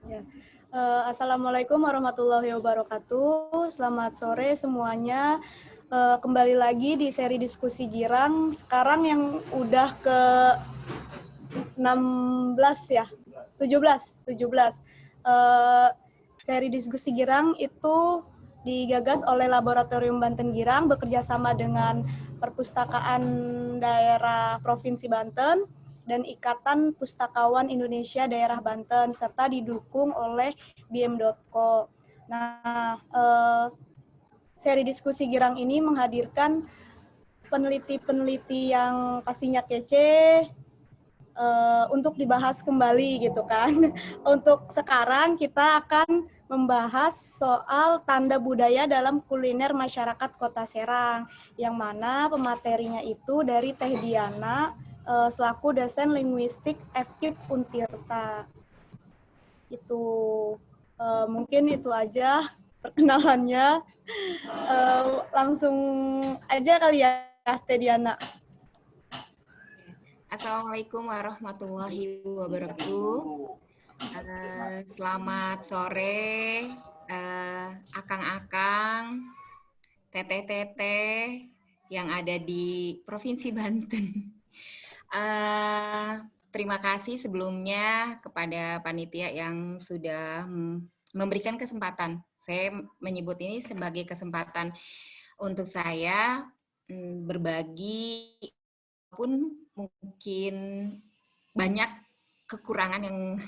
Ya. Assalamualaikum warahmatullahi wabarakatuh. Selamat sore semuanya. Kembali lagi di seri diskusi Girang. Sekarang yang udah ke 16 ya, 17. Seri diskusi Girang itu digagas oleh Laboratorium Banten Girang bekerja sama dengan Perpustakaan Daerah Provinsi Banten dan Ikatan Pustakawan Indonesia Daerah Banten, serta didukung oleh biem.co. Nah, seri diskusi Girang ini menghadirkan peneliti-peneliti yang pastinya kece, untuk dibahas kembali gitu kan. Untuk sekarang kita akan membahas soal tanda budaya dalam kuliner masyarakat Kota Serang, yang mana pematerinya itu dari Teh Diana, selaku dosen linguistik FKIP Untirta. Itu mungkin itu aja perkenalannya. Langsung aja kali ya Teh Diana. Assalamualaikum warahmatullahi wabarakatuh. Selamat sore, akang-akang, teteh-teteh yang ada di Provinsi Banten. Terima kasih sebelumnya kepada panitia yang sudah memberikan kesempatan. Saya menyebut ini sebagai kesempatan untuk saya berbagi, pun mungkin banyak kekurangan yang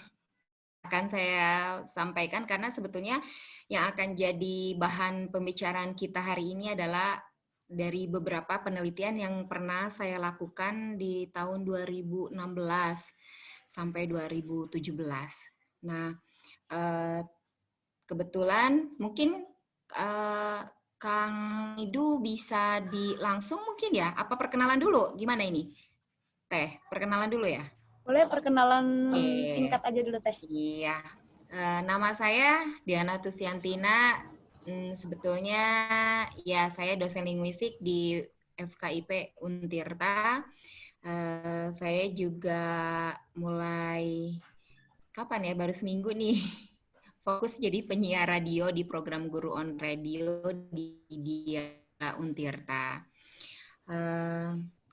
akan saya sampaikan, karena sebetulnya yang akan jadi bahan pembicaraan kita hari ini adalah dari beberapa penelitian yang pernah saya lakukan di tahun 2016 sampai 2017. Nah, kebetulan mungkin Kang Idu bisa langsung mungkin ya, apa perkenalan dulu? Gimana ini? Teh, perkenalan dulu ya? Boleh perkenalan singkat aja dulu Teh. Iya, nama saya Diana Tustiantina. Sebetulnya ya saya dosen linguistik di FKIP Untirta. Saya juga mulai kapan ya, baru seminggu nih fokus jadi penyiar radio di program Guru on Radio di Dia Untirta.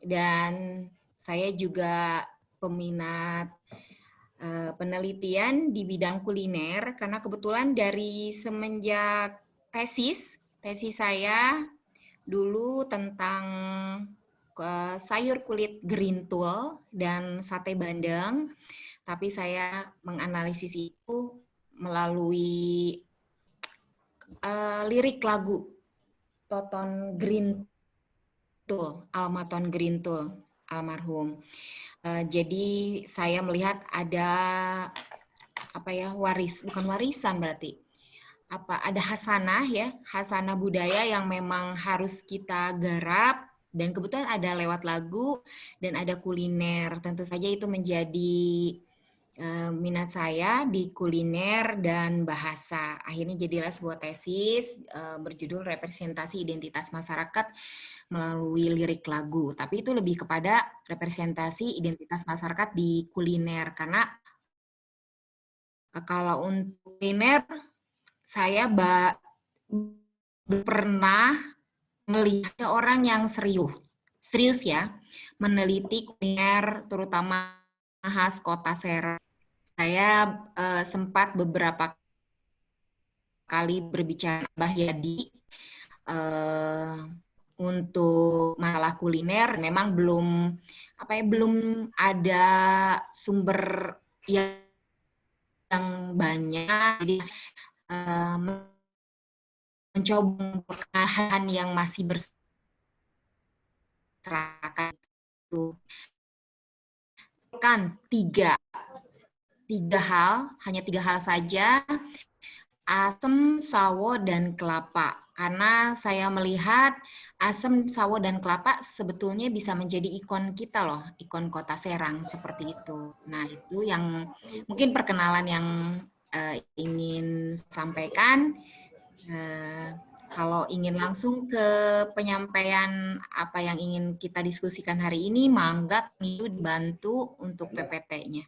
Dan saya juga peminat penelitian di bidang kuliner, karena kebetulan dari semenjak tesis saya dulu tentang sayur kulit gerintul dan sate bandeng, tapi saya menganalisis itu melalui lirik lagu Toton Grintul, Almaton Grintul, almarhum. Jadi saya melihat ada bukan warisan berarti, ada hasanah budaya yang memang harus kita garap, dan kebetulan ada lewat lagu dan ada kuliner. Tentu saja itu menjadi minat saya di kuliner dan bahasa. Akhirnya jadilah sebuah tesis berjudul Representasi Identitas Masyarakat melalui lirik lagu. Tapi itu lebih kepada representasi identitas masyarakat di kuliner, karena kalau untuk kuliner saya pernah melihat orang yang serius ya meneliti kuliner, terutama khas Kota Serang. Saya sempat beberapa kali berbicara Mbah Yadi untuk masalah kuliner. Memang belum ada sumber yang banyak, jadi mencoba perkahaan yang masih berserakan itu kan hanya tiga hal saja: asem, sawo, dan kelapa. Karena saya melihat asem, sawo, dan kelapa sebetulnya bisa menjadi ikon kita loh, ikon Kota Serang seperti itu. Nah, itu yang mungkin perkenalan yang ingin sampaikan. Kalau ingin langsung ke penyampaian apa yang ingin kita diskusikan hari ini, mangga itu dibantu untuk PPT-nya.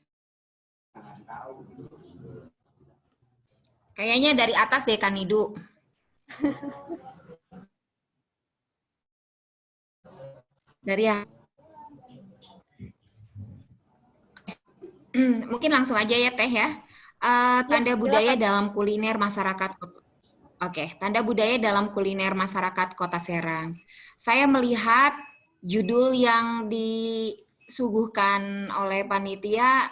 Kayaknya dari atas deh Kanidu. Dari ya. Mungkin langsung aja ya Teh ya. Ya, Tanda budaya silakan. dalam kuliner masyarakat. Oke, tanda budaya dalam kuliner masyarakat Kota Serang. Saya melihat judul yang disuguhkan oleh panitia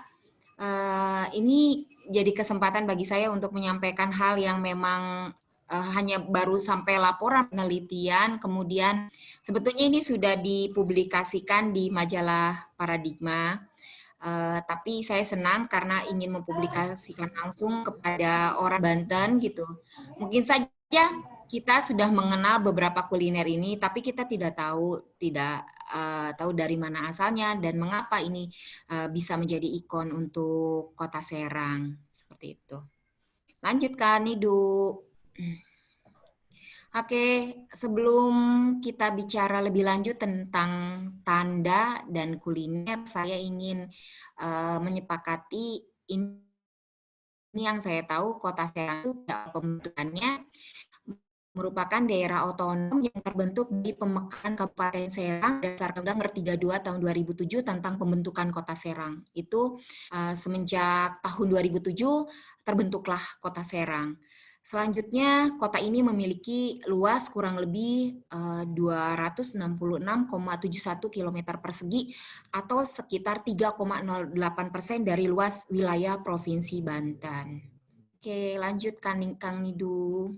ini jadi kesempatan bagi saya untuk menyampaikan hal yang memang hanya baru sampai laporan penelitian, kemudian sebetulnya ini sudah dipublikasikan di majalah Paradigma. Tapi saya senang karena ingin mempublikasikan langsung kepada orang Banten gitu. Mungkin saja kita sudah mengenal beberapa kuliner ini, tapi kita tidak tahu dari mana asalnya dan mengapa ini bisa menjadi ikon untuk Kota Serang seperti itu. Lanjutkan, Nidu. Oke, sebelum kita bicara lebih lanjut tentang tanda dan kuliner, saya ingin menyepakati ini yang saya tahu Kota Serang itu pembentukannya merupakan daerah otonom yang terbentuk di Pemekaran Kabupaten Serang berdasarkan Undang Nomor 32 tahun 2007 tentang pembentukan Kota Serang. Itu semenjak tahun 2007 terbentuklah Kota Serang. Selanjutnya, kota ini memiliki luas kurang lebih 266,71 km persegi atau sekitar 3,08% dari luas wilayah Provinsi Banten. Oke, lanjut Kang Nidu.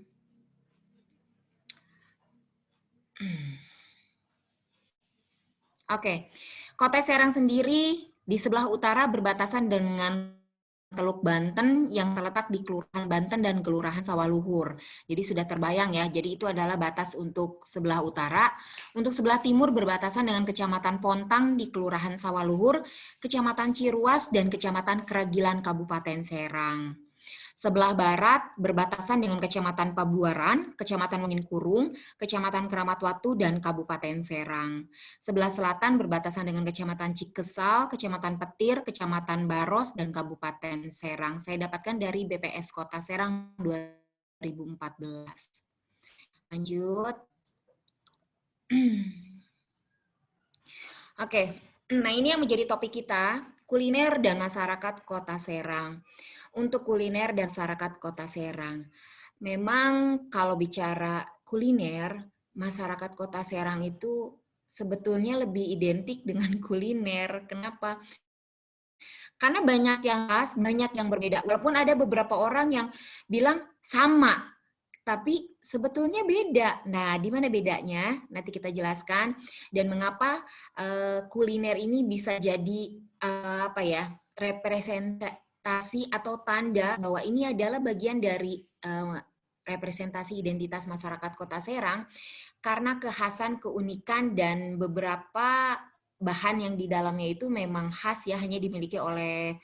Oke, Kota Serang sendiri di sebelah utara berbatasan dengan Teluk Banten yang terletak di Kelurahan Banten dan Kelurahan Sawaluhur. Jadi sudah terbayang ya, jadi itu adalah batas untuk sebelah utara. Untuk sebelah timur berbatasan dengan Kecamatan Pontang di Kelurahan Sawaluhur, Kecamatan Ciruas, dan Kecamatan Keragilan Kabupaten Serang. Sebelah barat berbatasan dengan Kecamatan Pabuaran, Kecamatan Wangin-Kurung, Kecamatan Keramat Watu, dan Kabupaten Serang. Sebelah selatan berbatasan dengan Kecamatan Cikesal, Kecamatan Petir, Kecamatan Baros, dan Kabupaten Serang. Saya dapatkan dari BPS Kota Serang 2014. Lanjut. Oke, nah ini yang menjadi topik kita, kuliner dan masyarakat Kota Serang. Untuk kuliner dan masyarakat Kota Serang. Memang kalau bicara kuliner, masyarakat Kota Serang itu sebetulnya lebih identik dengan kuliner. Kenapa? Karena banyak yang khas, banyak yang berbeda. Walaupun ada beberapa orang yang bilang sama, tapi sebetulnya beda. Nah, di mana bedanya? Nanti kita jelaskan. Dan mengapa kuliner ini bisa jadi representasi atau tanda bahwa ini adalah bagian dari representasi identitas masyarakat Kota Serang karena kekhasan, keunikan, dan beberapa bahan yang di dalamnya itu memang khas ya, hanya dimiliki oleh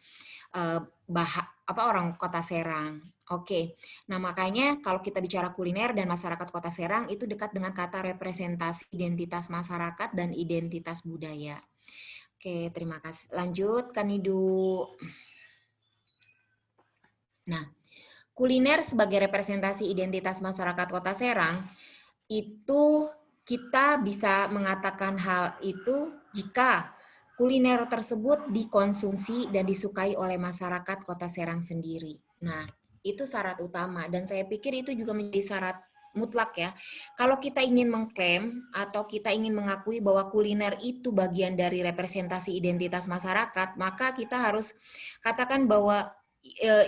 orang Kota Serang. Oke, nah makanya kalau kita bicara kuliner dan masyarakat Kota Serang itu dekat dengan kata representasi identitas masyarakat dan identitas budaya. Oke, terima kasih. Lanjut, Kanidu. Nah, kuliner sebagai representasi identitas masyarakat Kota Serang, itu kita bisa mengatakan hal itu jika kuliner tersebut dikonsumsi dan disukai oleh masyarakat Kota Serang sendiri. Nah, itu syarat utama dan saya pikir itu juga menjadi syarat mutlak ya. Kalau kita ingin mengklaim atau kita ingin mengakui bahwa kuliner itu bagian dari representasi identitas masyarakat, maka kita harus katakan bahwa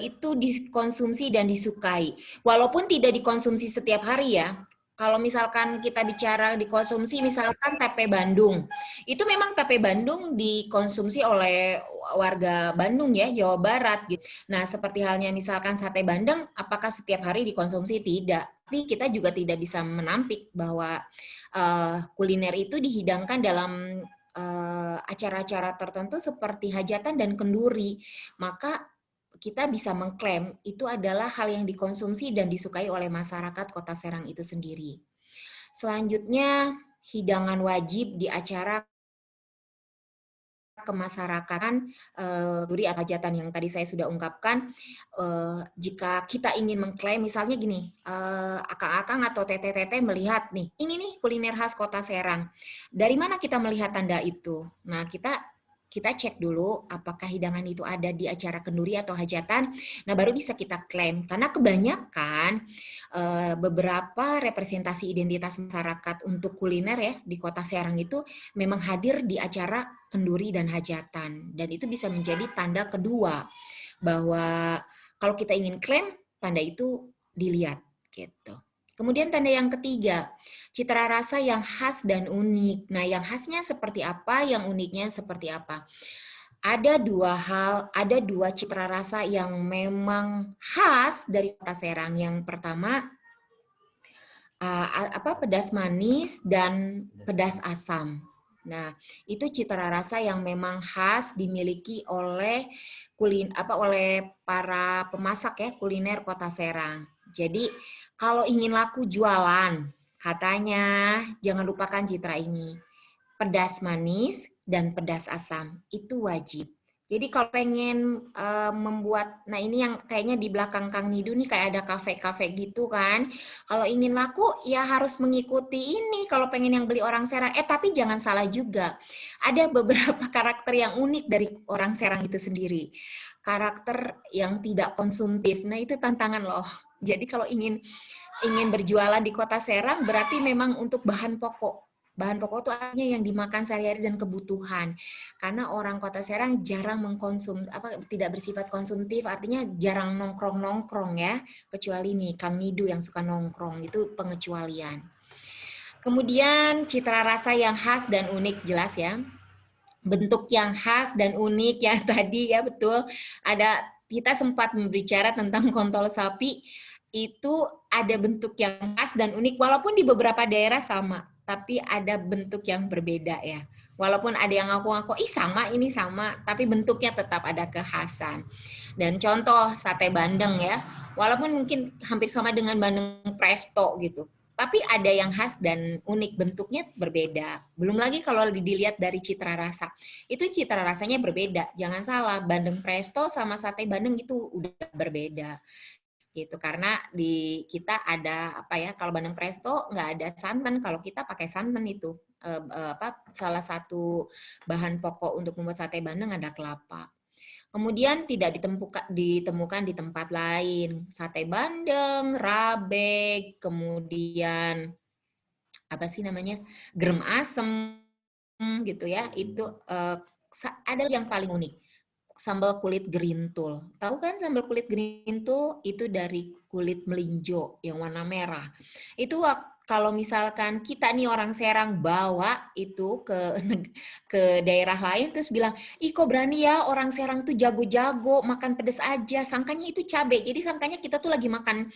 itu dikonsumsi dan disukai. Walaupun tidak dikonsumsi setiap hari ya. Kalau misalkan kita bicara dikonsumsi, misalkan tape Bandung, itu memang tape Bandung dikonsumsi oleh warga Bandung ya, Jawa Barat. Gitu. Nah, seperti halnya misalkan sate Bandeng, apakah setiap hari dikonsumsi? Tidak. Tapi kita juga tidak bisa menampik bahwa kuliner itu dihidangkan dalam acara-acara tertentu seperti hajatan dan kenduri. Maka kita bisa mengklaim itu adalah hal yang dikonsumsi dan disukai oleh masyarakat Kota Serang itu sendiri. Selanjutnya, hidangan wajib di acara kemasyarakatan duri atau hajatan yang tadi saya sudah ungkapkan, jika kita ingin mengklaim misalnya gini, akang-akang atau teteh-teteh melihat nih, ini nih kuliner khas Kota Serang. Dari mana kita melihat tanda itu? Nah, kita cek dulu apakah hidangan itu ada di acara kenduri atau hajatan. Nah, baru bisa kita klaim. Karena kebanyakan beberapa representasi identitas masyarakat untuk kuliner ya di Kota Serang itu memang hadir di acara kenduri dan hajatan. Dan itu bisa menjadi tanda kedua bahwa kalau kita ingin klaim, tanda itu dilihat gitu. Kemudian tanda yang ketiga, citra rasa yang khas dan unik. Nah, yang khasnya seperti apa, yang uniknya seperti apa? Ada dua citra rasa yang memang khas dari Kota Serang. Yang pertama, pedas manis dan pedas asam. Nah, itu citra rasa yang memang khas dimiliki oleh oleh para pemasak ya kuliner Kota Serang. Jadi kalau ingin laku jualan, katanya jangan lupakan citra ini. Pedas manis dan pedas asam, itu wajib. Jadi kalau pengen membuat, nah ini yang kayaknya di belakang Kang Nidu nih kayak ada kafe-kafe gitu kan. Kalau ingin laku ya harus mengikuti ini kalau pengen yang beli orang Serang. Tapi jangan salah juga. Ada beberapa karakter yang unik dari orang Serang itu sendiri. Karakter yang tidak konsumtif. Nah, itu tantangan loh. Jadi kalau ingin berjualan di Kota Serang berarti memang untuk bahan pokok. Bahan pokok itu artinya yang dimakan sehari-hari dan kebutuhan. Karena orang Kota Serang jarang tidak bersifat konsumtif, artinya jarang nongkrong-nongkrong ya. Kecuali nih Kang Nidu yang suka nongkrong, itu pengecualian. Kemudian citra rasa yang khas dan unik jelas ya. Bentuk yang khas dan unik ya tadi ya betul. Kita sempat berbicara tentang kontol sapi, itu ada bentuk yang khas dan unik walaupun di beberapa daerah sama, tapi ada bentuk yang berbeda ya. Walaupun ada yang ngaku-ngaku ini sama, tapi bentuknya tetap ada kekhasan. Dan contoh sate bandeng ya, walaupun mungkin hampir sama dengan bandeng presto gitu, tapi ada yang khas dan unik, bentuknya berbeda. Belum lagi kalau dilihat dari citra rasa. Itu citra rasanya berbeda. Jangan salah, bandeng presto sama sate bandeng itu udah berbeda. Gitu, karena di kita ada kalau bandeng presto nggak ada santan, kalau kita pakai santan itu. Salah satu bahan pokok untuk membuat sate bandeng ada kelapa. Kemudian tidak ditemukan di tempat lain. Sate bandeng, rabe, kemudian gerem asem gitu ya. Itu ada yang paling unik. Sambal kulit gerintul. Tahu kan sambal kulit gerintul itu dari kulit melinjo yang warna merah. Itu kalau misalkan kita nih orang Serang bawa itu ke daerah lain terus bilang, ih kok berani ya orang Serang tuh jago-jago makan pedes aja, sangkanya itu cabai. Jadi sangkanya kita tuh lagi makan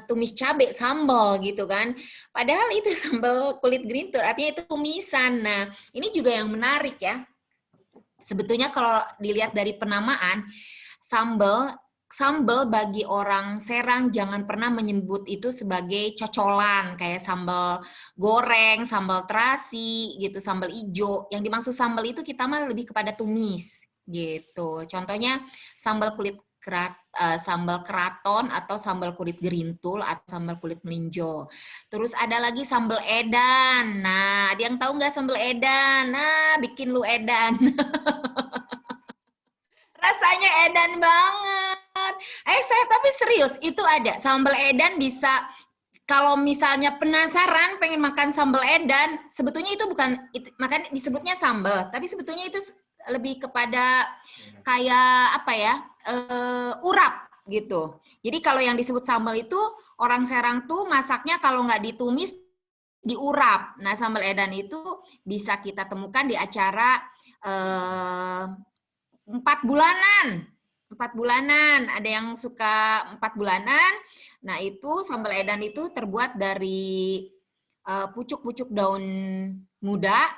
tumis cabai sambal gitu kan. Padahal itu sambal kulit gerintul, artinya itu tumisan. Nah, ini juga yang menarik ya. Sebetulnya kalau dilihat dari penamaan, sambal bagi orang Serang jangan pernah menyebut itu sebagai cocolan kayak sambal goreng, sambal terasi gitu, sambal ijo. Yang dimaksud sambal itu kita mah lebih kepada tumis gitu. Contohnya sambal keraton atau sambal kulit gerintul atau sambal kulit melinjo. Terus ada lagi sambal edan. Nah, ada yang tahu nggak sambal edan? Nah, bikin lu edan. Rasanya edan banget. Tapi serius, itu ada. Sambal edan bisa, kalau misalnya penasaran pengen makan sambal edan, sebetulnya itu bukan, makanya disebutnya sambal, tapi sebetulnya itu lebih kepada kayak urap gitu. Jadi kalau yang disebut sambal itu, orang Serang tuh masaknya kalau nggak ditumis, diurap. Nah, sambal edan itu bisa kita temukan di acara 4 bulanan. 4 bulanan, ada yang suka 4 bulanan. Nah, itu sambal edan itu terbuat dari pucuk-pucuk daun muda,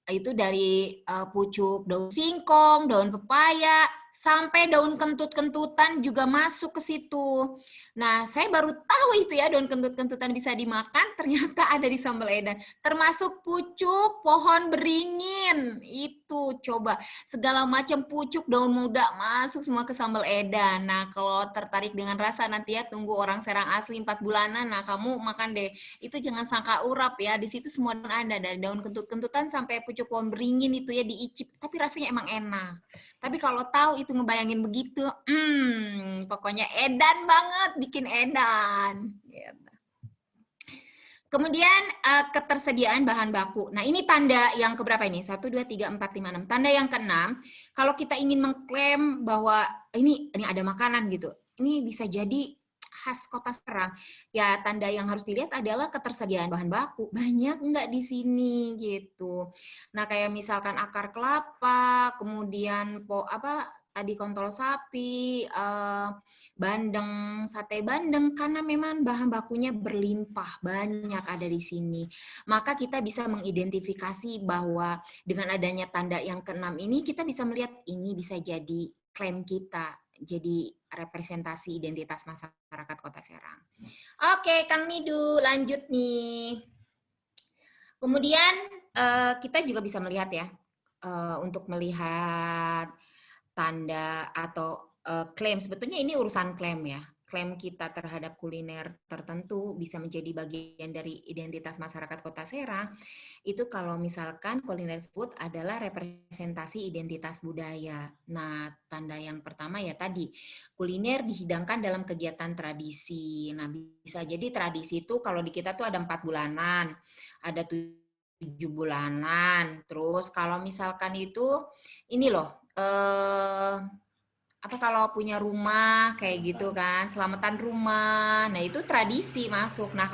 itu dari pucuk daun singkong, daun pepaya, sampai daun kentut-kentutan juga masuk ke situ. Nah, saya baru tahu itu ya, daun kentut-kentutan bisa dimakan, ternyata ada di sambal edan. Termasuk pucuk pohon beringin. Itu coba segala macam pucuk daun muda masuk semua ke sambal edan. Nah, kalau tertarik dengan rasa nanti ya tunggu orang Serang asli 4 bulanan. Nah, kamu makan deh. Itu jangan sangka urap ya. Di situ semua daun ada, dari daun kentut-kentutan sampai pucuk pohon beringin itu ya diicip. Tapi rasanya emang enak. Tapi kalau tahu itu ngebayangin begitu, pokoknya edan banget, bikin edan. Gitu. Kemudian ketersediaan bahan baku. Nah ini tanda yang keberapa ini? 1, 2, 3, 4, 5, 6. Tanda yang ke-6, kalau kita ingin mengklaim bahwa ini ada makanan gitu, ini bisa jadi khas Kota Serang. Ya tanda yang harus dilihat adalah ketersediaan bahan baku. Banyak nggak di sini gitu. Nah kayak misalkan akar kelapa, kemudian tadi kontol sapi, bandeng, sate bandeng, karena memang bahan bakunya berlimpah, banyak ada di sini. Maka kita bisa mengidentifikasi bahwa dengan adanya tanda yang ke-6 ini, kita bisa melihat ini bisa jadi klaim kita, jadi representasi identitas masyarakat Kota Serang. Oke, Kang Nidu, lanjut nih. Kemudian kita juga bisa melihat ya, untuk melihat tanda atau klaim, sebetulnya ini urusan klaim ya. Klaim kita terhadap kuliner tertentu bisa menjadi bagian dari identitas masyarakat Kota Serang. Itu kalau misalkan kuliner tersebut adalah representasi identitas budaya. Nah, tanda yang pertama ya tadi, kuliner dihidangkan dalam kegiatan tradisi. Nah, bisa jadi tradisi itu kalau di kita tuh ada 4 bulanan, ada 7 bulanan. Terus kalau misalkan itu ini loh, kalau punya rumah kayak gitu kan, selamatan rumah. Nah, itu tradisi masuk. Nah,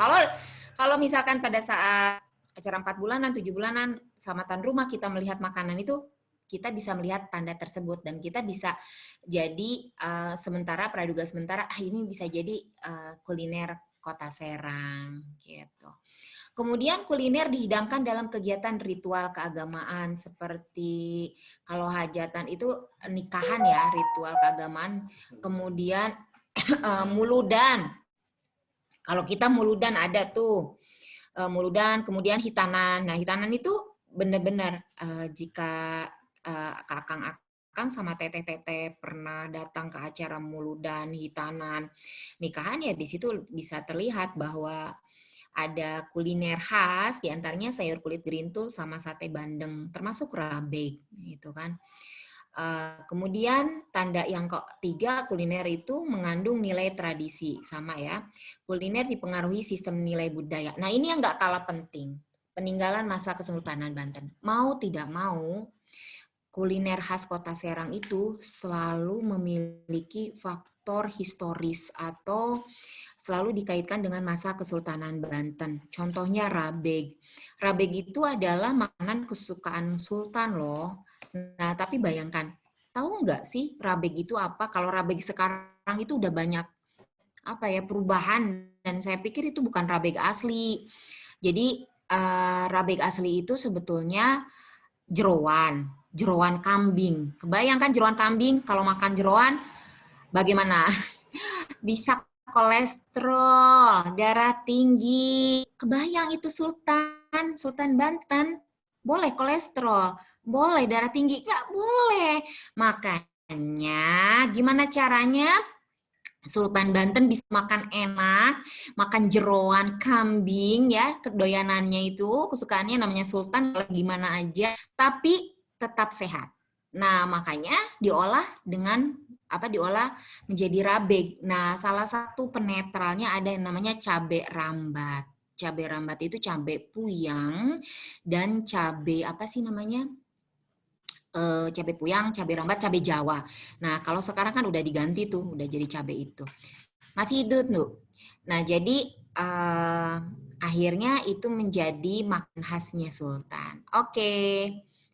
kalau misalkan pada saat acara 4 bulanan, 7 bulanan, selamatan rumah kita melihat makanan itu, kita bisa melihat tanda tersebut dan kita bisa jadi praduga sementara ini bisa jadi kuliner Kota Serang gitu. Kemudian kuliner dihidangkan dalam kegiatan ritual keagamaan seperti kalau hajatan itu nikahan ya, ritual keagamaan. Kemudian muludan. Kalau kita muludan ada tuh. Muludan, kemudian hitanan. Nah, hitanan itu benar-benar jika kakang sama teteh-teteh pernah datang ke acara muludan, hitanan, nikahan ya di situ bisa terlihat bahwa ada kuliner khas, diantaranya sayur kulit gerintul sama sate bandeng, termasuk rabeg, gitu kan. Kemudian tanda yang ketiga, kuliner itu mengandung nilai tradisi, sama ya. Kuliner dipengaruhi sistem nilai budaya. Nah ini yang nggak kalah penting, peninggalan masa Kesultanan Banten. Mau tidak mau, kuliner khas Kota Serang itu selalu memiliki faktor historis atau selalu dikaitkan dengan masa Kesultanan Banten. Contohnya rabeg. Rabeg itu adalah makanan kesukaan Sultan loh. Nah, tapi bayangkan, tahu nggak sih rabeg itu apa? Kalau rabeg sekarang itu udah banyak perubahan, dan saya pikir itu bukan rabeg asli. Jadi rabeg asli itu sebetulnya jeroan kambing. Kebayangkan jeroan kambing, kalau makan jeroan bagaimana? Bisa kolesterol, darah tinggi. Kebayang itu Sultan Banten. Boleh kolesterol, boleh darah tinggi, nggak boleh. Makanya gimana caranya Sultan Banten bisa makan enak, makan jeroan kambing ya, kedoyanannya itu, kesukaannya namanya Sultan, gimana aja, tapi tetap sehat. Nah, makanya diolah menjadi rabeg. Nah, salah satu penetralnya ada yang namanya cabai rambat. Cabai rambat itu cabai puyang dan cabai cabai puyang, cabai rambat, cabai Jawa. Nah, kalau sekarang kan udah diganti tuh, udah jadi cabai itu. Masih hidup tuh. Nah, jadi akhirnya itu menjadi makanan khasnya Sultan. Oke.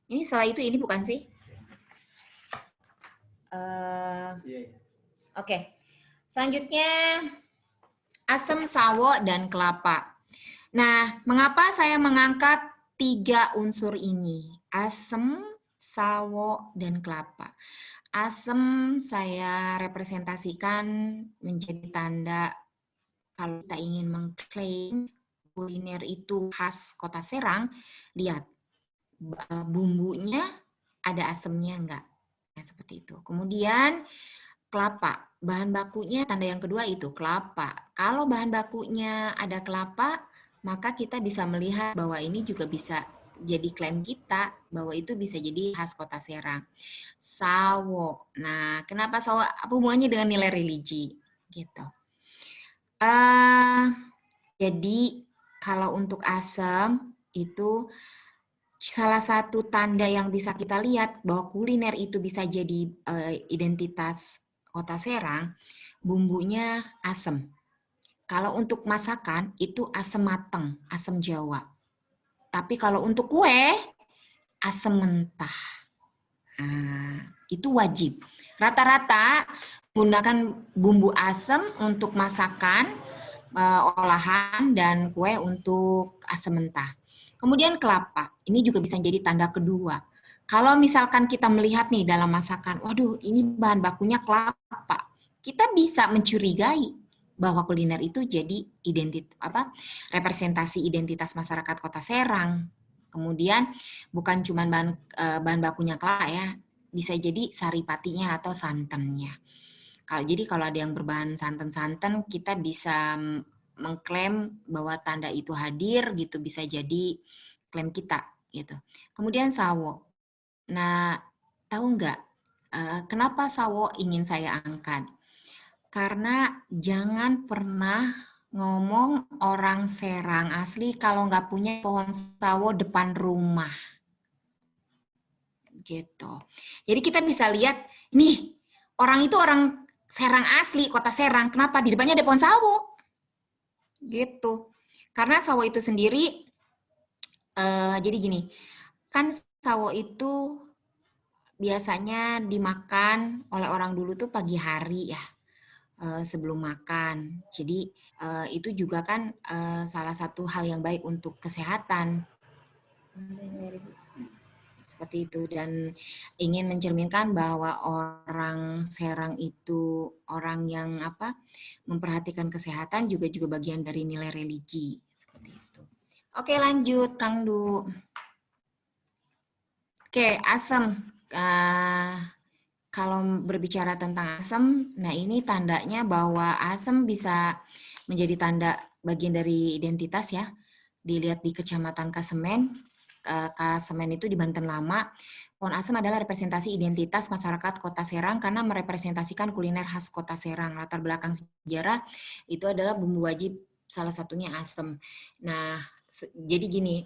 Ini setelah itu ini bukan sih? Oke. Selanjutnya asam, sawo, dan kelapa. Nah, mengapa saya mengangkat 3 unsur ini? Asam, sawo, dan kelapa. Asam saya representasikan menjadi tanda kalau kita ingin mengklaim kuliner itu khas Kota Serang, lihat bumbunya ada asamnya enggak. Nah, seperti itu. Kemudian kelapa, bahan bakunya tanda yang kedua itu kelapa. Kalau bahan bakunya ada kelapa, maka kita bisa melihat bahwa ini juga bisa jadi klaim kita bahwa itu bisa jadi khas Kota Serang. Sawo. Nah, kenapa sawo? Apa hubungannya dengan nilai religi? Gitu. Jadi kalau untuk asam itu salah satu tanda yang bisa kita lihat bahwa kuliner itu bisa jadi identitas Kota Serang, bumbunya asam. Kalau untuk masakan itu asam mateng, asam Jawa. Tapi kalau untuk kue, asam mentah. Nah, itu wajib. Rata-rata menggunakan bumbu asam untuk masakan, olahan, dan kue untuk asam mentah. Kemudian kelapa, ini juga bisa jadi tanda kedua. Kalau misalkan kita melihat nih dalam masakan, waduh ini bahan bakunya kelapa, kita bisa mencurigai bahwa kuliner itu jadi representasi identitas masyarakat Kota Serang. Kemudian bukan cuma bahan bakunya kelapa ya, bisa jadi saripatinya atau santannya. Jadi kalau ada yang berbahan santan-santan, kita bisa mengklaim bahwa tanda itu hadir gitu, bisa jadi klaim kita gitu. Kemudian sawo. Nah, tahu nggak kenapa sawo ingin saya angkat? Karena jangan pernah ngomong orang Serang asli kalau nggak punya pohon sawo depan rumah. Gitu. Jadi kita bisa lihat, nih orang itu orang Serang asli, Kota Serang. Kenapa? Di depannya ada pohon sawo. Gitu. Karena sawo itu sendiri, jadi gini, kan sawo itu biasanya dimakan oleh orang dulu tuh pagi hari ya, sebelum makan. Jadi itu juga kan salah satu hal yang baik untuk kesehatan. Seperti itu, dan ingin mencerminkan bahwa orang Serang itu orang yang memperhatikan kesehatan, juga bagian dari nilai religi. Seperti itu. Oke, lanjut Kang Du. Oke, asam. Kalau berbicara tentang asam, nah ini tandanya bahwa asam bisa menjadi tanda bagian dari identitas ya. Dilihat di Kecamatan Kasemen. Kasemen itu di Banten Lama. Pohon asam adalah representasi identitas masyarakat Kota Serang karena merepresentasikan kuliner khas Kota Serang. Latar belakang sejarah itu adalah bumbu wajib, salah satunya asam. Nah, jadi gini,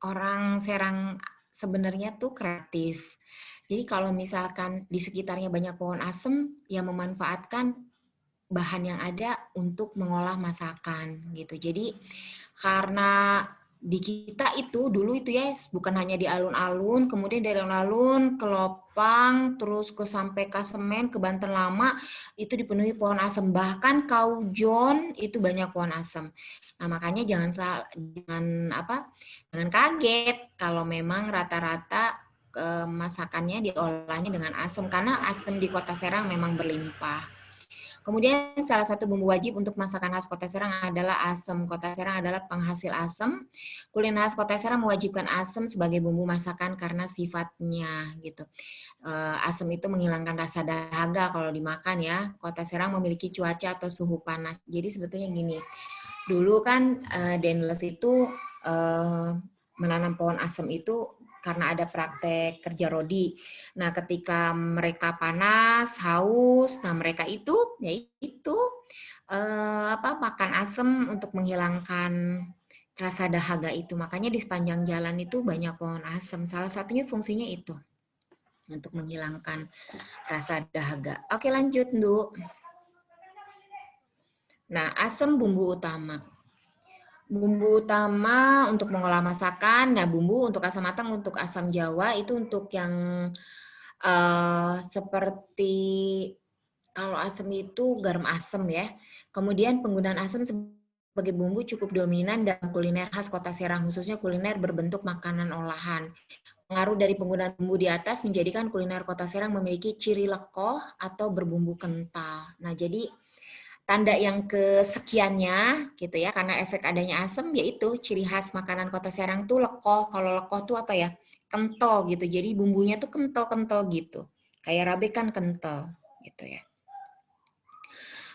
orang Serang sebenarnya tuh kreatif. Jadi kalau misalkan di sekitarnya banyak pohon asam, ya memanfaatkan bahan yang ada untuk mengolah masakan gitu. Jadi karena di kita itu dulu itu ya bukan hanya di alun-alun, kemudian dari alun-alun ke Lopang, terus ke sampai Kasemen, ke Banten Lama itu dipenuhi pohon asam. Bahkan Kaujon itu banyak pohon asam. Nah, makanya jangan kaget kalau memang rata-rata masakannya diolahnya dengan asam karena asam di Kota Serang memang berlimpah. Kemudian salah satu bumbu wajib untuk masakan khas Kota Serang adalah asam. Kota Serang adalah penghasil asam. Kuliner khas Kota Serang mewajibkan asam sebagai bumbu masakan karena sifatnya gitu. Asam itu menghilangkan rasa dahaga kalau dimakan ya. Kota Serang memiliki cuaca atau suhu panas. Jadi sebetulnya gini, dulu kan Denles itu menanam pohon asam itu karena ada praktek kerja rodi. Nah, ketika mereka panas, haus, nah mereka itu makan asam untuk menghilangkan rasa dahaga itu. Makanya di sepanjang jalan itu banyak pohon asam. Salah satunya fungsinya itu untuk menghilangkan rasa dahaga. Oke, lanjut, Ndu. Nah, asam bumbu utama. Bumbu utama untuk mengolah masakan, nah bumbu untuk asam matang, untuk asam Jawa itu untuk yang seperti kalau asam itu garam asam ya. Kemudian penggunaan asam sebagai bumbu cukup dominan dalam kuliner khas Kota Serang, khususnya kuliner berbentuk makanan olahan. pengaruh dari penggunaan bumbu di atas menjadikan kuliner Kota Serang memiliki ciri lekoh atau berbumbu kental. Nah, jadi tanda yang kesekiannya gitu ya, karena efek adanya asam, yaitu ciri khas makanan Kota Serang tuh lekoh. Kalau lekoh tuh apa ya? Kental gitu. Jadi bumbunya tuh kental-kental gitu. Kayak rabe kan kental gitu ya.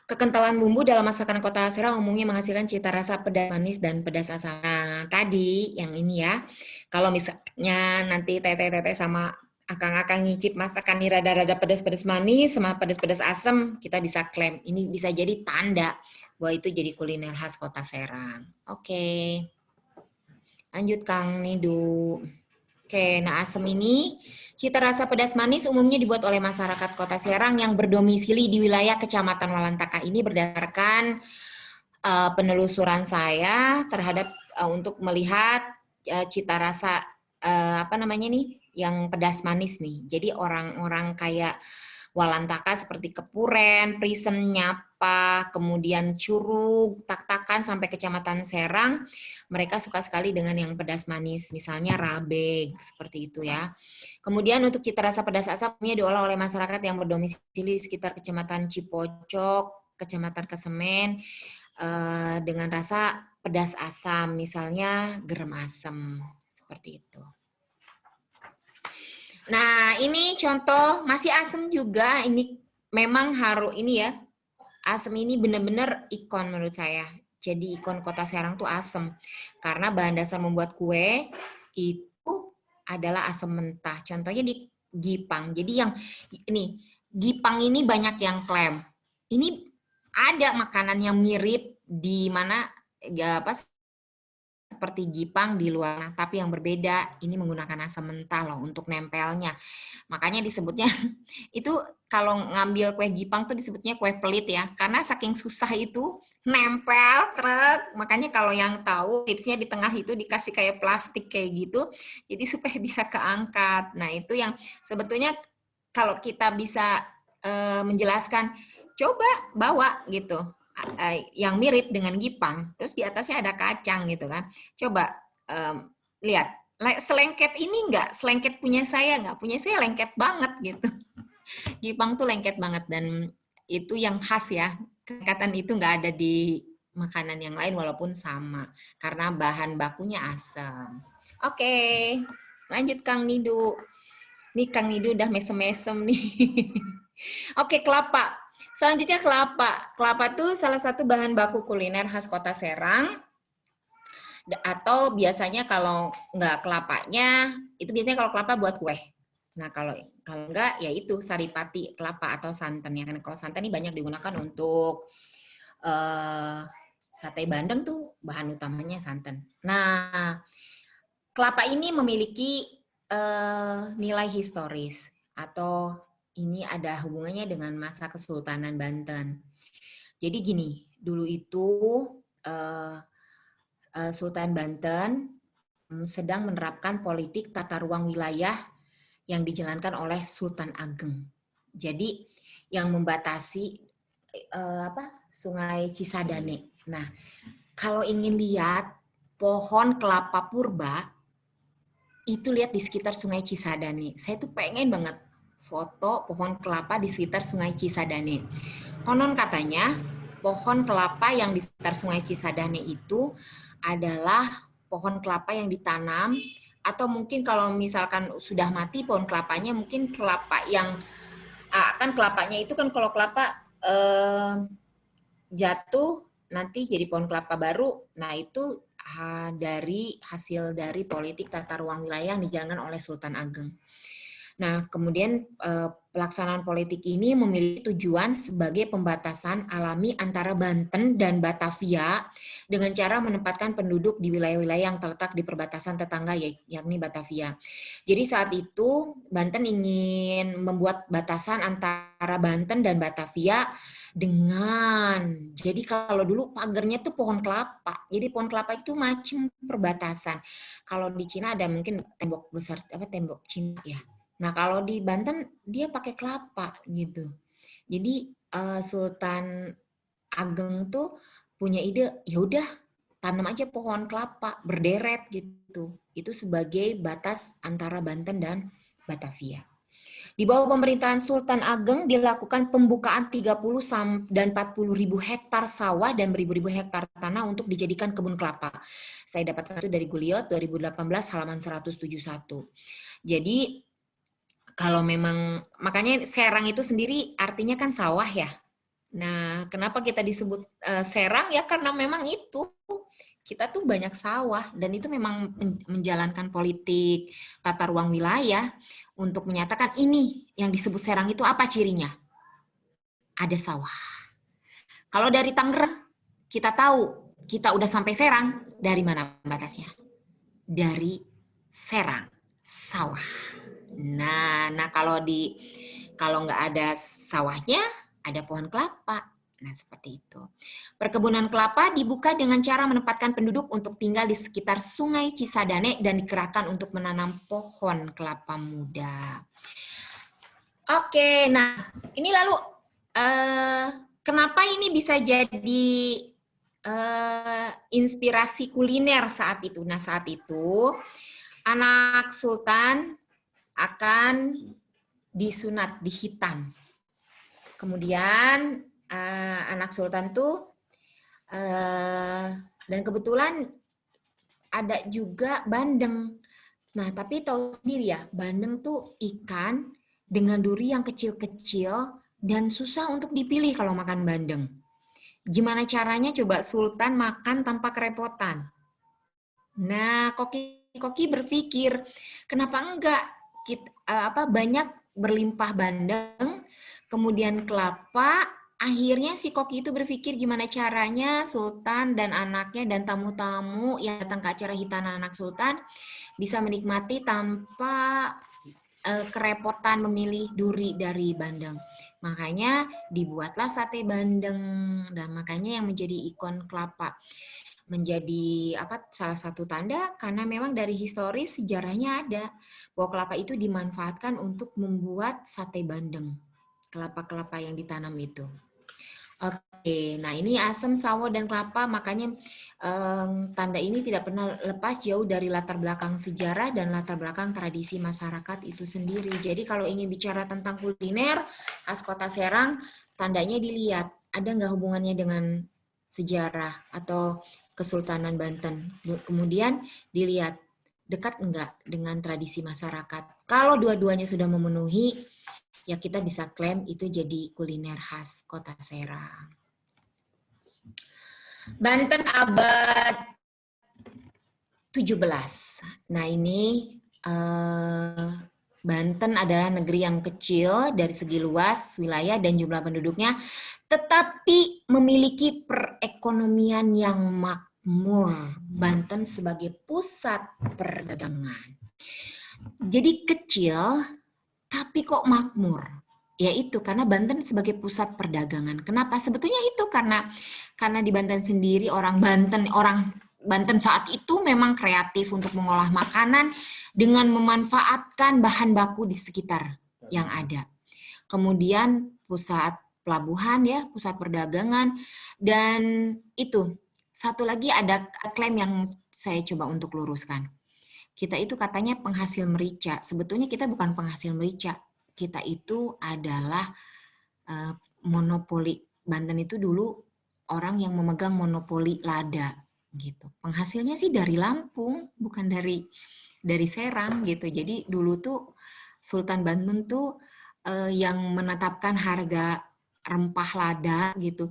Kekentalan bumbu dalam masakan Kota Serang umumnya menghasilkan cita rasa pedas manis dan pedas asam. Nah, tadi yang ini ya, kalau misalnya nanti teteh-teteh sama akang-akang nyicip masakan ini rada-rada pedas-pedas manis sama pedas-pedas asam, kita bisa klaim. Ini bisa jadi tanda bahwa itu jadi kuliner khas Kota Serang. Oke, lanjut Kang Nidu. Oke, nah asam ini cita rasa pedas manis umumnya dibuat oleh masyarakat Kota Serang yang berdomisili di wilayah Kecamatan Walantaka ini berdasarkan penelusuran saya terhadap untuk melihat cita rasa apa namanya nih yang pedas manis nih. Jadi orang-orang kayak Walantaka seperti Kepuren, Prisen, Nyapa, kemudian Curug, Tak-Takan sampai Kecamatan Serang, mereka suka sekali dengan yang pedas manis, misalnya rabe seperti itu ya. Kemudian untuk cita rasa pedas asamnya diolah oleh masyarakat yang berdomisili di sekitar Kecamatan Cipocok, Kecamatan Kesemen dengan rasa pedas asam, misalnya gerem asam seperti itu. Nah, ini contoh masih asam juga. Ini memang harus ini ya. Asam ini benar-benar ikon menurut saya. Jadi ikon Kota Serang tuh asam. Karena bahan dasar membuat kue itu adalah asam mentah. Contohnya di Gipang. Jadi yang ini Gipang ini banyak yang klaim. Ini ada makanan yang mirip di mana ya apa seperti Gipang di luar, tapi yang berbeda ini menggunakan asam mentah loh untuk nempelnya. Makanya disebutnya itu kalau ngambil kue Gipang tuh disebutnya kue pelit ya, karena saking susah itu nempel truk. Makanya kalau yang tahu tipsnya di tengah itu dikasih kayak plastik kayak gitu, jadi supaya bisa keangkat. Nah itu yang sebetulnya kalau kita bisa menjelaskan, coba bawa gitu yang mirip dengan Gipang, terus di atasnya ada kacang gitu kan. Coba lihat, selengket ini enggak, selengket punya saya enggak, punya saya lengket banget gitu. Gipang tuh lengket banget dan itu yang khas ya. Kelengketan itu enggak ada di makanan yang lain walaupun sama, karena bahan bakunya asam. Oke, lanjut Kang Nidu. Nih Kang Nidu udah mesem-mesem nih. Oke, kelapa. Selanjutnya kelapa. Kelapa itu salah satu bahan baku kuliner khas Kota Serang. Atau biasanya kalau nggak kelapanya, itu biasanya kalau kelapa buat kue. Nah, kalau enggak, ya itu saripati kelapa atau santan. Ya. Karena kalau santan ini banyak digunakan untuk sate bandeng tuh bahan utamanya santan. Nah, kelapa ini memiliki nilai historis atau ini ada hubungannya dengan masa Kesultanan Banten. Jadi gini, dulu itu Sultan Banten sedang menerapkan politik tata ruang wilayah yang dijalankan oleh Sultan Ageng. Jadi yang membatasi Sungai Cisadane. Nah, kalau ingin lihat pohon kelapa purba, itu lihat di sekitar Sungai Cisadane. Saya tuh pengen banget foto pohon kelapa di sekitar Sungai Cisadane. Konon katanya pohon kelapa yang di sekitar Sungai Cisadane itu adalah pohon kelapa yang ditanam atau mungkin kalau misalkan sudah mati pohon kelapanya mungkin kelapa yang kan kelapanya itu kan kalau kelapa jatuh nanti jadi pohon kelapa baru. Nah itu dari hasil dari politik tata ruang wilayah yang dijalankan oleh Sultan Ageng. Nah, kemudian pelaksanaan politik ini memiliki tujuan sebagai pembatasan alami antara Banten dan Batavia dengan cara menempatkan penduduk di wilayah-wilayah yang terletak di perbatasan tetangga, yakni Batavia. Jadi saat itu Banten ingin membuat batasan antara Banten dan Batavia dengan, jadi kalau dulu pagarnya tuh pohon kelapa. Jadi pohon kelapa itu macam perbatasan. Kalau di Cina ada mungkin tembok besar, tembok Cina ya. Nah, kalau di Banten dia pakai kelapa gitu. Jadi Sultan Ageng tuh punya ide, ya udah tanam aja pohon kelapa berderet gitu. Itu sebagai batas antara Banten dan Batavia. Di bawah pemerintahan Sultan Ageng dilakukan pembukaan 30 dan 40 ribu hektar sawah dan beribu-ribu hektar tanah untuk dijadikan kebun kelapa. Saya dapatkan itu dari Guliot 2018 halaman 171. Jadi kalau memang, makanya Serang itu sendiri artinya kan sawah ya. Nah, kenapa kita disebut Serang ya karena memang itu kita tuh banyak sawah dan itu memang menjalankan politik tata ruang wilayah untuk menyatakan ini yang disebut Serang itu apa cirinya? Ada sawah. Kalau dari Tangerang kita tahu kita udah sampai Serang, dari mana batasnya? Dari Serang, sawah. Nah kalau nggak ada sawahnya, ada pohon kelapa. Nah, seperti itu. Perkebunan kelapa dibuka dengan cara menempatkan penduduk untuk tinggal di sekitar Sungai Cisadane dan dikerahkan untuk menanam pohon kelapa muda. Oke, nah ini lalu kenapa ini bisa jadi inspirasi kuliner saat itu? Nah, saat itu anak sultan akan disunat, dihitan. Kemudian anak sultan tuh dan kebetulan ada juga bandeng. Nah, tapi tahu sendiri ya, bandeng tuh ikan dengan duri yang kecil-kecil dan susah untuk dipilih kalau makan bandeng. Gimana caranya coba sultan makan tanpa kerepotan? Nah, koki berpikir, kenapa enggak banyak berlimpah bandeng, kemudian kelapa, akhirnya si koki itu berpikir gimana caranya sultan dan anaknya dan tamu-tamu yang datang ke acara hitanan anak sultan bisa menikmati tanpa kerepotan memilih duri dari bandeng. Makanya dibuatlah sate bandeng dan makanya yang menjadi ikon kelapa menjadi salah satu tanda karena memang dari historis sejarahnya ada bahwa kelapa itu dimanfaatkan untuk membuat sate bandeng. Kelapa-kelapa yang ditanam itu. Oke, nah ini asam, sawo, dan kelapa, makanya tanda ini tidak pernah lepas jauh dari latar belakang sejarah dan latar belakang tradisi masyarakat itu sendiri. Jadi kalau ingin bicara tentang kuliner khas Kota Serang, tandanya dilihat, ada nggak hubungannya dengan sejarah atau Kesultanan Banten. Kemudian dilihat, dekat enggak dengan tradisi masyarakat. Kalau dua-duanya sudah memenuhi, ya kita bisa klaim itu jadi kuliner khas Kota Serang. Banten abad 17. Nah ini Banten adalah negeri yang kecil dari segi luas wilayah dan jumlah penduduknya, tetapi memiliki perekonomian yang makmur. Banten sebagai pusat perdagangan. Jadi kecil, tapi kok makmur. Yaitu karena Banten sebagai pusat perdagangan. Kenapa? Sebetulnya itu karena di Banten sendiri orang Banten saat itu memang kreatif untuk mengolah makanan dengan memanfaatkan bahan baku di sekitar yang ada. Kemudian pusat pelabuhan ya, pusat perdagangan, dan itu satu lagi ada klaim yang saya coba untuk luruskan. Kita itu katanya penghasil merica. Sebetulnya kita bukan penghasil merica. Kita itu adalah monopoli. Banten itu dulu orang yang memegang monopoli lada gitu. Penghasilnya sih dari Lampung, bukan dari Serang gitu. Jadi dulu tuh Sultan Banten tuh yang menetapkan harga rempah lada gitu.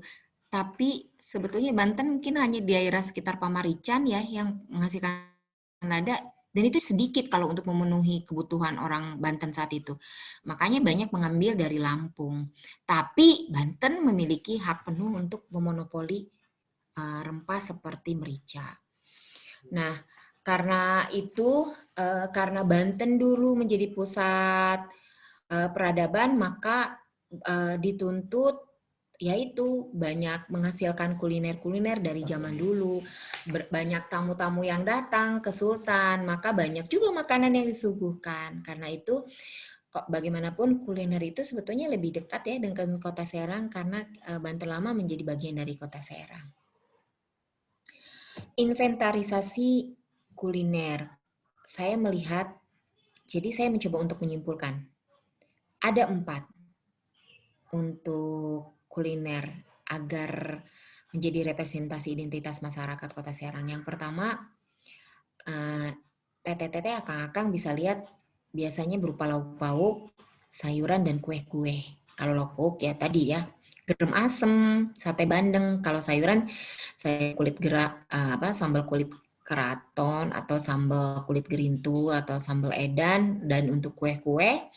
Tapi sebetulnya Banten mungkin hanya di daerah sekitar Pamarican ya yang menghasilkan lada, dan itu sedikit kalau untuk memenuhi kebutuhan orang Banten saat itu. Makanya banyak mengambil dari Lampung. Tapi Banten memiliki hak penuh untuk memonopoli rempah seperti merica. Nah, karena itu, karena Banten dulu menjadi pusat peradaban, maka dituntut yaitu banyak menghasilkan kuliner-kuliner dari zaman dulu. Banyak tamu-tamu yang datang ke Sultan, maka banyak juga makanan yang disuguhkan. Karena itu, kok bagaimanapun kuliner itu sebetulnya lebih dekat ya dengan Kota Serang karena Banten Lama menjadi bagian dari Kota Serang. Inventarisasi kuliner. Saya melihat, jadi saya mencoba untuk menyimpulkan. Ada 4 untuk kuliner agar menjadi representasi identitas masyarakat Kota Serang. Yang pertama, tete-tete akang-akang bisa lihat biasanya berupa lauk pauk, sayuran, dan kue-kue. Kalau lauk pauk ya tadi ya, gerem asem, sate bandeng. Kalau sayuran, saya kulit gerak, sambal kulit keraton atau sambal kulit gerintul atau sambal edan. Dan untuk kue-kue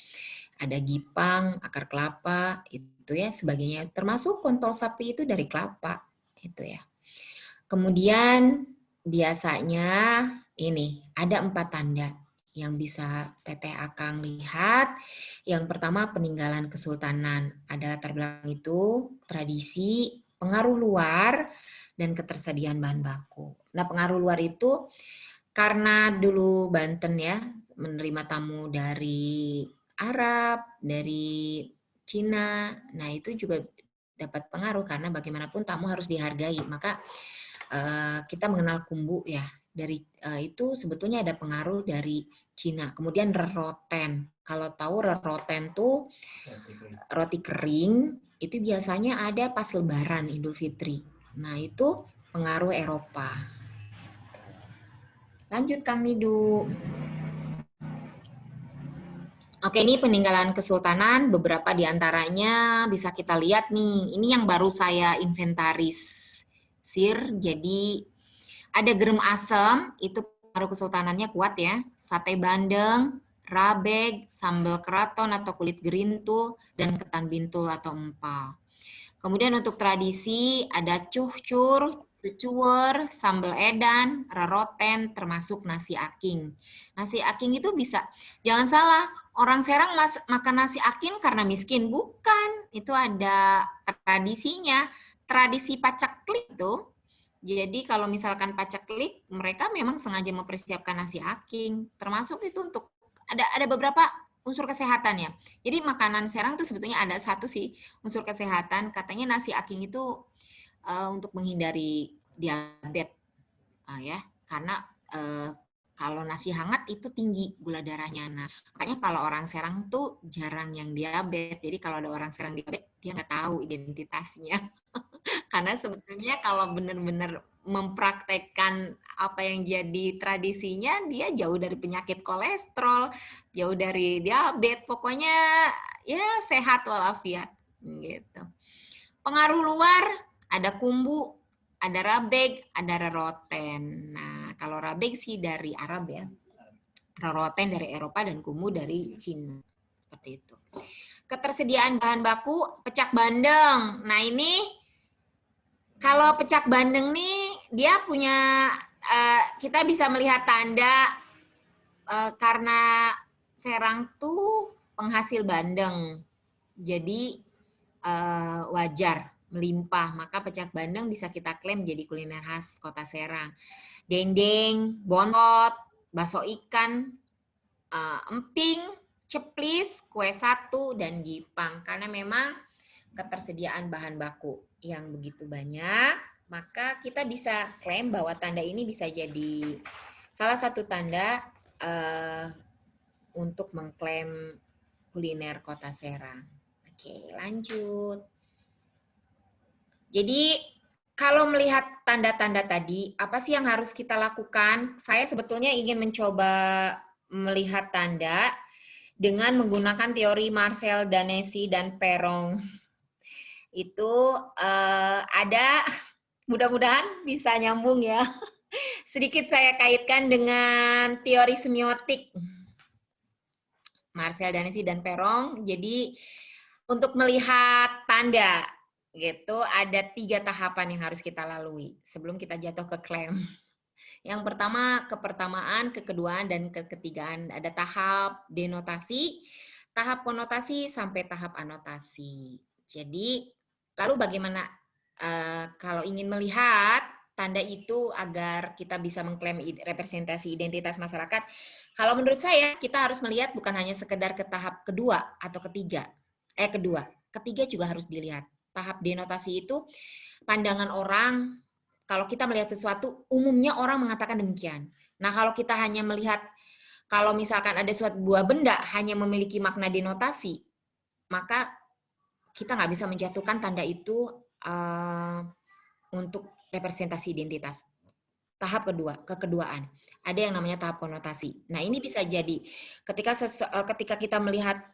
ada gipang, akar kelapa, itu ya sebagainya. Termasuk kontol sapi itu dari kelapa, itu ya. Kemudian biasanya ini ada 4 tanda yang bisa Teteh Akang lihat. Yang pertama, peninggalan kesultanan. Ada latar belakang itu, tradisi, pengaruh luar, dan ketersediaan bahan baku. Nah, pengaruh luar itu karena dulu Banten ya menerima tamu dari Arab, dari Cina. Nah, itu juga dapat pengaruh karena bagaimanapun tamu harus dihargai. Maka kita mengenal kumbu ya. Dari itu sebetulnya ada pengaruh dari Cina. Kemudian reroten. Kalau tahu reroten tuh roti kering, itu biasanya ada pas Lebaran Idul Fitri. Nah, itu pengaruh Eropa. Lanjut Kang Nidu. Oke, ini peninggalan kesultanan, beberapa diantaranya bisa kita lihat nih. Ini yang baru saya inventarisir, jadi ada gerem asem, itu pengaruh kesultanannya kuat ya. Sate bandeng, rabeg, sambal keraton atau kulit gerintul, dan ketan bintul atau empal. Kemudian untuk tradisi ada cuhcur, cucuwer, sambal edan, reroten, termasuk nasi aking. Nasi aking itu bisa, jangan salah, orang Serang makan nasi aking karena miskin. Bukan, itu ada tradisinya. Tradisi pacaklik tuh. Jadi kalau misalkan pacaklik, mereka memang sengaja mempersiapkan nasi aking. Termasuk itu untuk, ada beberapa unsur kesehatan ya. Jadi makanan Serang itu sebetulnya ada satu sih unsur kesehatan. Katanya nasi aking itu untuk menghindari diabetes ya. Karena kalau nasi hangat itu tinggi gula darahnya. Nah, makanya kalau orang Serang tuh jarang yang diabetes. Jadi kalau ada orang Serang diabetes, dia nggak tahu identitasnya. Karena sebetulnya kalau benar-benar mempraktekkan apa yang jadi tradisinya, dia jauh dari penyakit kolesterol, jauh dari diabetes, pokoknya ya sehat walafiat gitu. Pengaruh luar ada kumbu, ada rabeg, ada reroten. Nah, kalau rabeg sih dari Arab ya. Reroten dari Eropa dan kumbu dari Cina. Seperti itu. Ketersediaan bahan baku, pecak bandeng. Nah, ini kalau pecak bandeng nih, dia punya, kita bisa melihat tanda karena Serang tuh penghasil bandeng. Jadi wajar, melimpah. Maka pecak bandeng bisa kita klaim jadi kuliner khas Kota Serang. Dendeng, bontot, bakso ikan, emping, ceplis, kue satu, dan gipang. Karena memang ketersediaan bahan baku yang begitu banyak, maka kita bisa klaim bahwa tanda ini bisa jadi salah satu tanda untuk mengklaim kuliner Kota Serang. Oke, lanjut. Jadi kalau melihat tanda-tanda tadi, apa sih yang harus kita lakukan? Saya sebetulnya ingin mencoba melihat tanda dengan menggunakan teori Marcel, Danesi, dan Perron. Itu ada, mudah-mudahan bisa nyambung ya. Sedikit saya kaitkan dengan teori semiotik Marcel, Danesi, dan Perron. Jadi untuk melihat tanda gitu ada 3 tahapan yang harus kita lalui sebelum kita jatuh ke klaim. Yang pertama kepertamaan, kekeduaan, dan keketigaan. Ada tahap denotasi, tahap konotasi, sampai tahap anotasi. Jadi lalu bagaimana kalau ingin melihat tanda itu agar kita bisa mengklaim representasi identitas masyarakat? Kalau menurut saya kita harus melihat bukan hanya sekedar ke tahap kedua atau ketiga. Ketiga juga harus dilihat. Tahap denotasi itu pandangan orang kalau kita melihat sesuatu, umumnya orang mengatakan demikian. Nah, kalau kita hanya melihat, kalau misalkan ada suatu buah benda hanya memiliki makna denotasi, maka kita nggak bisa menjatuhkan tanda itu untuk representasi identitas. Tahap kedua, kekeduaan. Ada yang namanya tahap konotasi. Nah, ini bisa jadi ketika kita melihat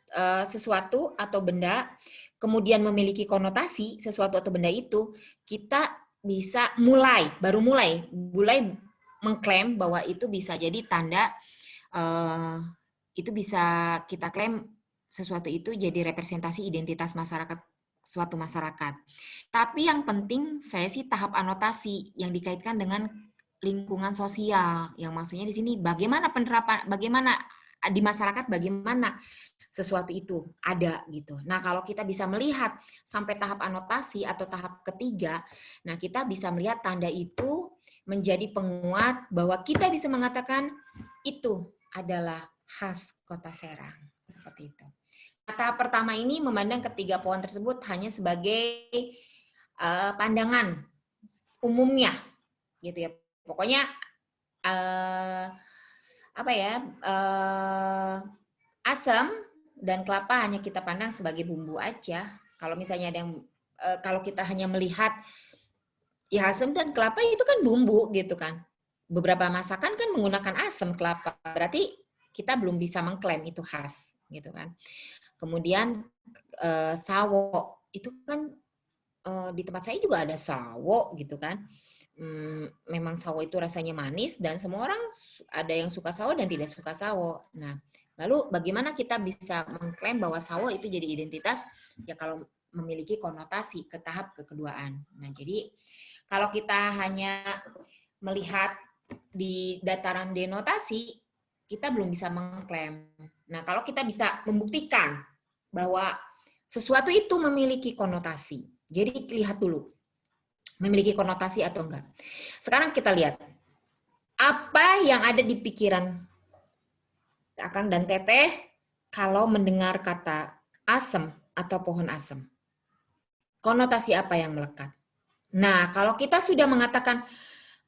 sesuatu atau benda, kemudian memiliki konotasi sesuatu atau benda itu, kita bisa baru mulai mengklaim bahwa itu bisa jadi tanda, itu bisa kita klaim sesuatu itu jadi representasi identitas masyarakat, suatu masyarakat. Tapi yang penting saya sih tahap anotasi yang dikaitkan dengan lingkungan sosial, yang maksudnya di sini bagaimana penerapan, bagaimana di masyarakat, bagaimana sesuatu itu ada gitu. Nah, kalau kita bisa melihat sampai tahap anotasi atau tahap ketiga, nah kita bisa melihat tanda itu menjadi penguat bahwa kita bisa mengatakan itu adalah khas Kota Serang, seperti itu. Nah, tahap pertama ini memandang ketiga pohon tersebut hanya sebagai pandangan umumnya, gitu ya. Pokoknya asam dan kelapa hanya kita pandang sebagai bumbu aja. Kalau misalnya ada yang kalau kita hanya melihat ya asam dan kelapa itu kan bumbu gitu kan. Beberapa masakan kan menggunakan asam kelapa. Berarti kita belum bisa mengklaim itu khas gitu kan. Kemudian sawo itu kan di tempat saya juga ada sawo gitu kan. Memang sawo itu rasanya manis dan semua orang ada yang suka sawo dan tidak suka sawo. Nah, lalu bagaimana kita bisa mengklaim bahwa sawo itu jadi identitas? Ya kalau memiliki konotasi ke tahap kekeduaan. Nah, jadi kalau kita hanya melihat di dataran denotasi, kita belum bisa mengklaim. Nah, kalau kita bisa membuktikan bahwa sesuatu itu memiliki konotasi. Jadi lihat dulu memiliki konotasi atau enggak. Sekarang kita lihat apa yang ada di pikiran Akang dan Teteh kalau mendengar kata asem atau pohon asem. Konotasi apa yang melekat? Nah, kalau kita sudah mengatakan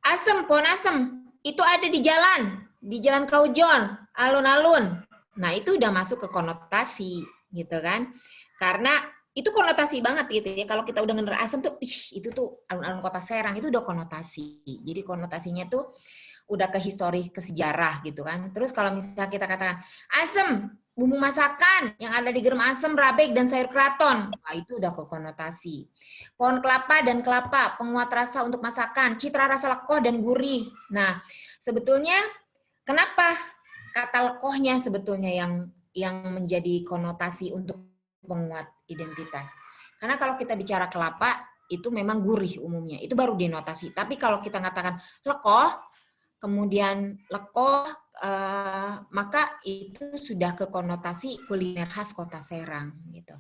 asem, pohon asem, itu ada di Jalan Kaujon, alun-alun. Nah, itu udah masuk ke konotasi, gitu kan? Karena itu konotasi banget gitu ya. Kalau kita udah ngedenger asem tuh, itu tuh alun-alun Kota Serang, itu udah konotasi. Jadi konotasinya tuh udah ke histori, ke sejarah gitu kan. Terus kalau misalnya kita katakan asem, bumbu masakan yang ada di gerem asem, rabek, dan sayur keraton, nah, itu udah ke konotasi. Pohon kelapa dan kelapa, penguat rasa untuk masakan, citra rasa lekoh dan gurih. Nah, sebetulnya kenapa kata lekohnya sebetulnya yang menjadi konotasi untuk penguat identitas? Karena kalau kita bicara kelapa, itu memang gurih umumnya, itu baru denotasi. Tapi kalau kita katakan lekoh, kemudian lekoh, maka itu sudah ke konotasi kuliner khas Kota Serang gitu.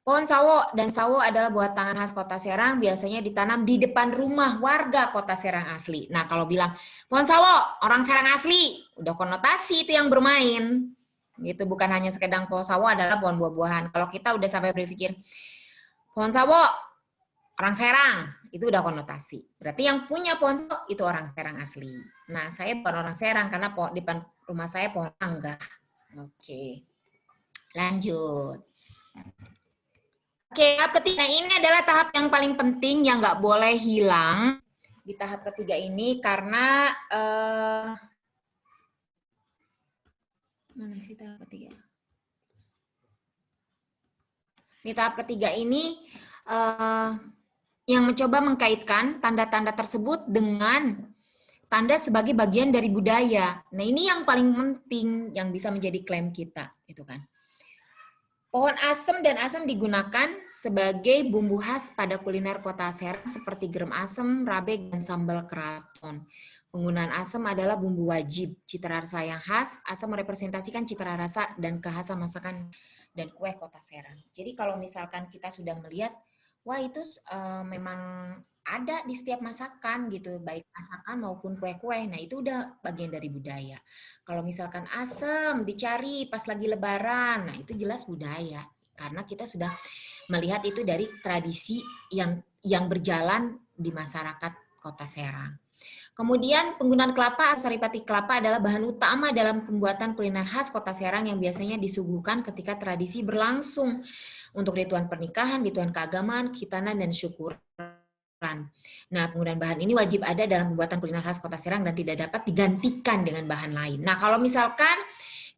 Pohon sawo dan sawo adalah buah tangan khas Kota Serang, biasanya ditanam di depan rumah warga Kota Serang asli. Nah, kalau bilang pohon sawo orang Serang asli, udah konotasi itu yang bermain. Gitu, bukan hanya sekedar pohon sawo adalah pohon buah-buahan. Kalau kita udah sampai berpikir pohon sawo orang Serang, itu udah konotasi. Berarti yang punya pohon sawo itu orang Serang asli. Nah, saya bukan orang Serang karena di depan rumah saya pohon mangga. Oke. Lanjut. Oke, tahap ketiga ini adalah tahap yang paling penting yang nggak boleh hilang di tahap ketiga ini karena mana sih tahap ketiga? Di tahap ketiga ini yang mencoba mengkaitkan tanda-tanda tersebut dengan tanda sebagai bagian dari budaya. Nah, ini yang paling penting yang bisa menjadi klaim kita, gitu kan. Pohon asem dan asam digunakan sebagai bumbu khas pada kuliner Kota Serang seperti gerem asem, rabek, dan sambal keraton. Penggunaan asam adalah bumbu wajib, citra rasa yang khas. Asam merepresentasikan citra rasa dan kekhasan masakan dan kue Kota Serang. Jadi kalau misalkan kita sudah melihat, wah itu memang ada di setiap masakan gitu, baik masakan maupun kue-kue. Nah, itu udah bagian dari budaya. Kalau misalkan asem dicari pas lagi lebaran, nah itu jelas budaya. Karena kita sudah melihat itu dari tradisi yang berjalan di masyarakat Kota Serang. Kemudian penggunaan kelapa atau saripati kelapa adalah bahan utama dalam pembuatan kuliner khas Kota Serang yang biasanya disuguhkan ketika tradisi berlangsung untuk ritual pernikahan, ritual keagamaan, khitanan, dan syukuran. Nah, penggunaan bahan ini wajib ada dalam pembuatan kuliner khas Kota Serang dan tidak dapat digantikan dengan bahan lain. Nah, kalau misalkan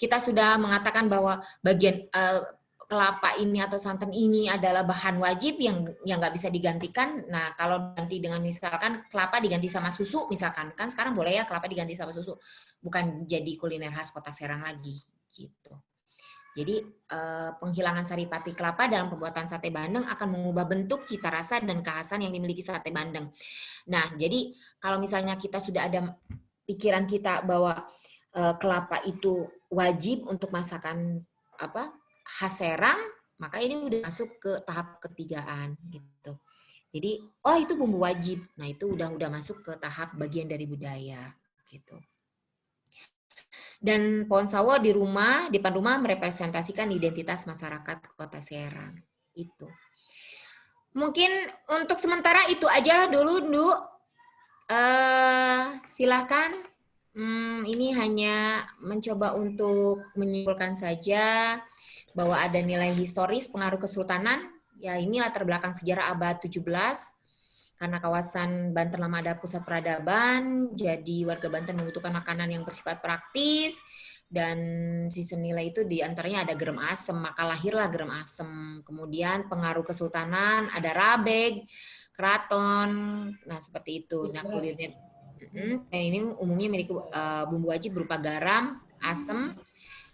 kita sudah mengatakan bahwa bagian kelapa ini atau santan ini adalah bahan wajib yang nggak bisa digantikan. Nah, kalau ganti dengan misalkan kelapa diganti sama susu, misalkan kan sekarang boleh ya kelapa diganti sama susu, bukan jadi kuliner khas Kota Serang lagi, gitu. Jadi penghilangan saripati kelapa dalam pembuatan sate bandeng akan mengubah bentuk, cita rasa, dan kekhasan yang dimiliki sate bandeng. Nah, jadi kalau misalnya kita sudah ada pikiran kita bahwa kelapa itu wajib untuk masakan khas Serang, maka ini udah masuk ke tahap ketigaan gitu. Jadi, oh itu bumbu wajib. Nah, itu udah masuk ke tahap bagian dari budaya gitu. Dan pohon sawo di depan rumah merepresentasikan identitas masyarakat Kota Serang. Itu. Mungkin untuk sementara itu aja dulu, Ndu. Silakan. Ini hanya mencoba untuk menyimpulkan saja bahwa ada nilai historis pengaruh kesultanan. Ya, ini latar belakang sejarah abad 17. Karena kawasan Banten lama ada pusat peradaban, jadi warga Banten membutuhkan makanan yang bersifat praktis, dan sisi nilai itu diantaranya ada gerem asem, maka lahirlah gerem asem. Kemudian pengaruh kesultanan, ada rabeg, keraton, nah seperti itu. Nah, kuliner ini umumnya memiliki bumbu wajib berupa garam, asem,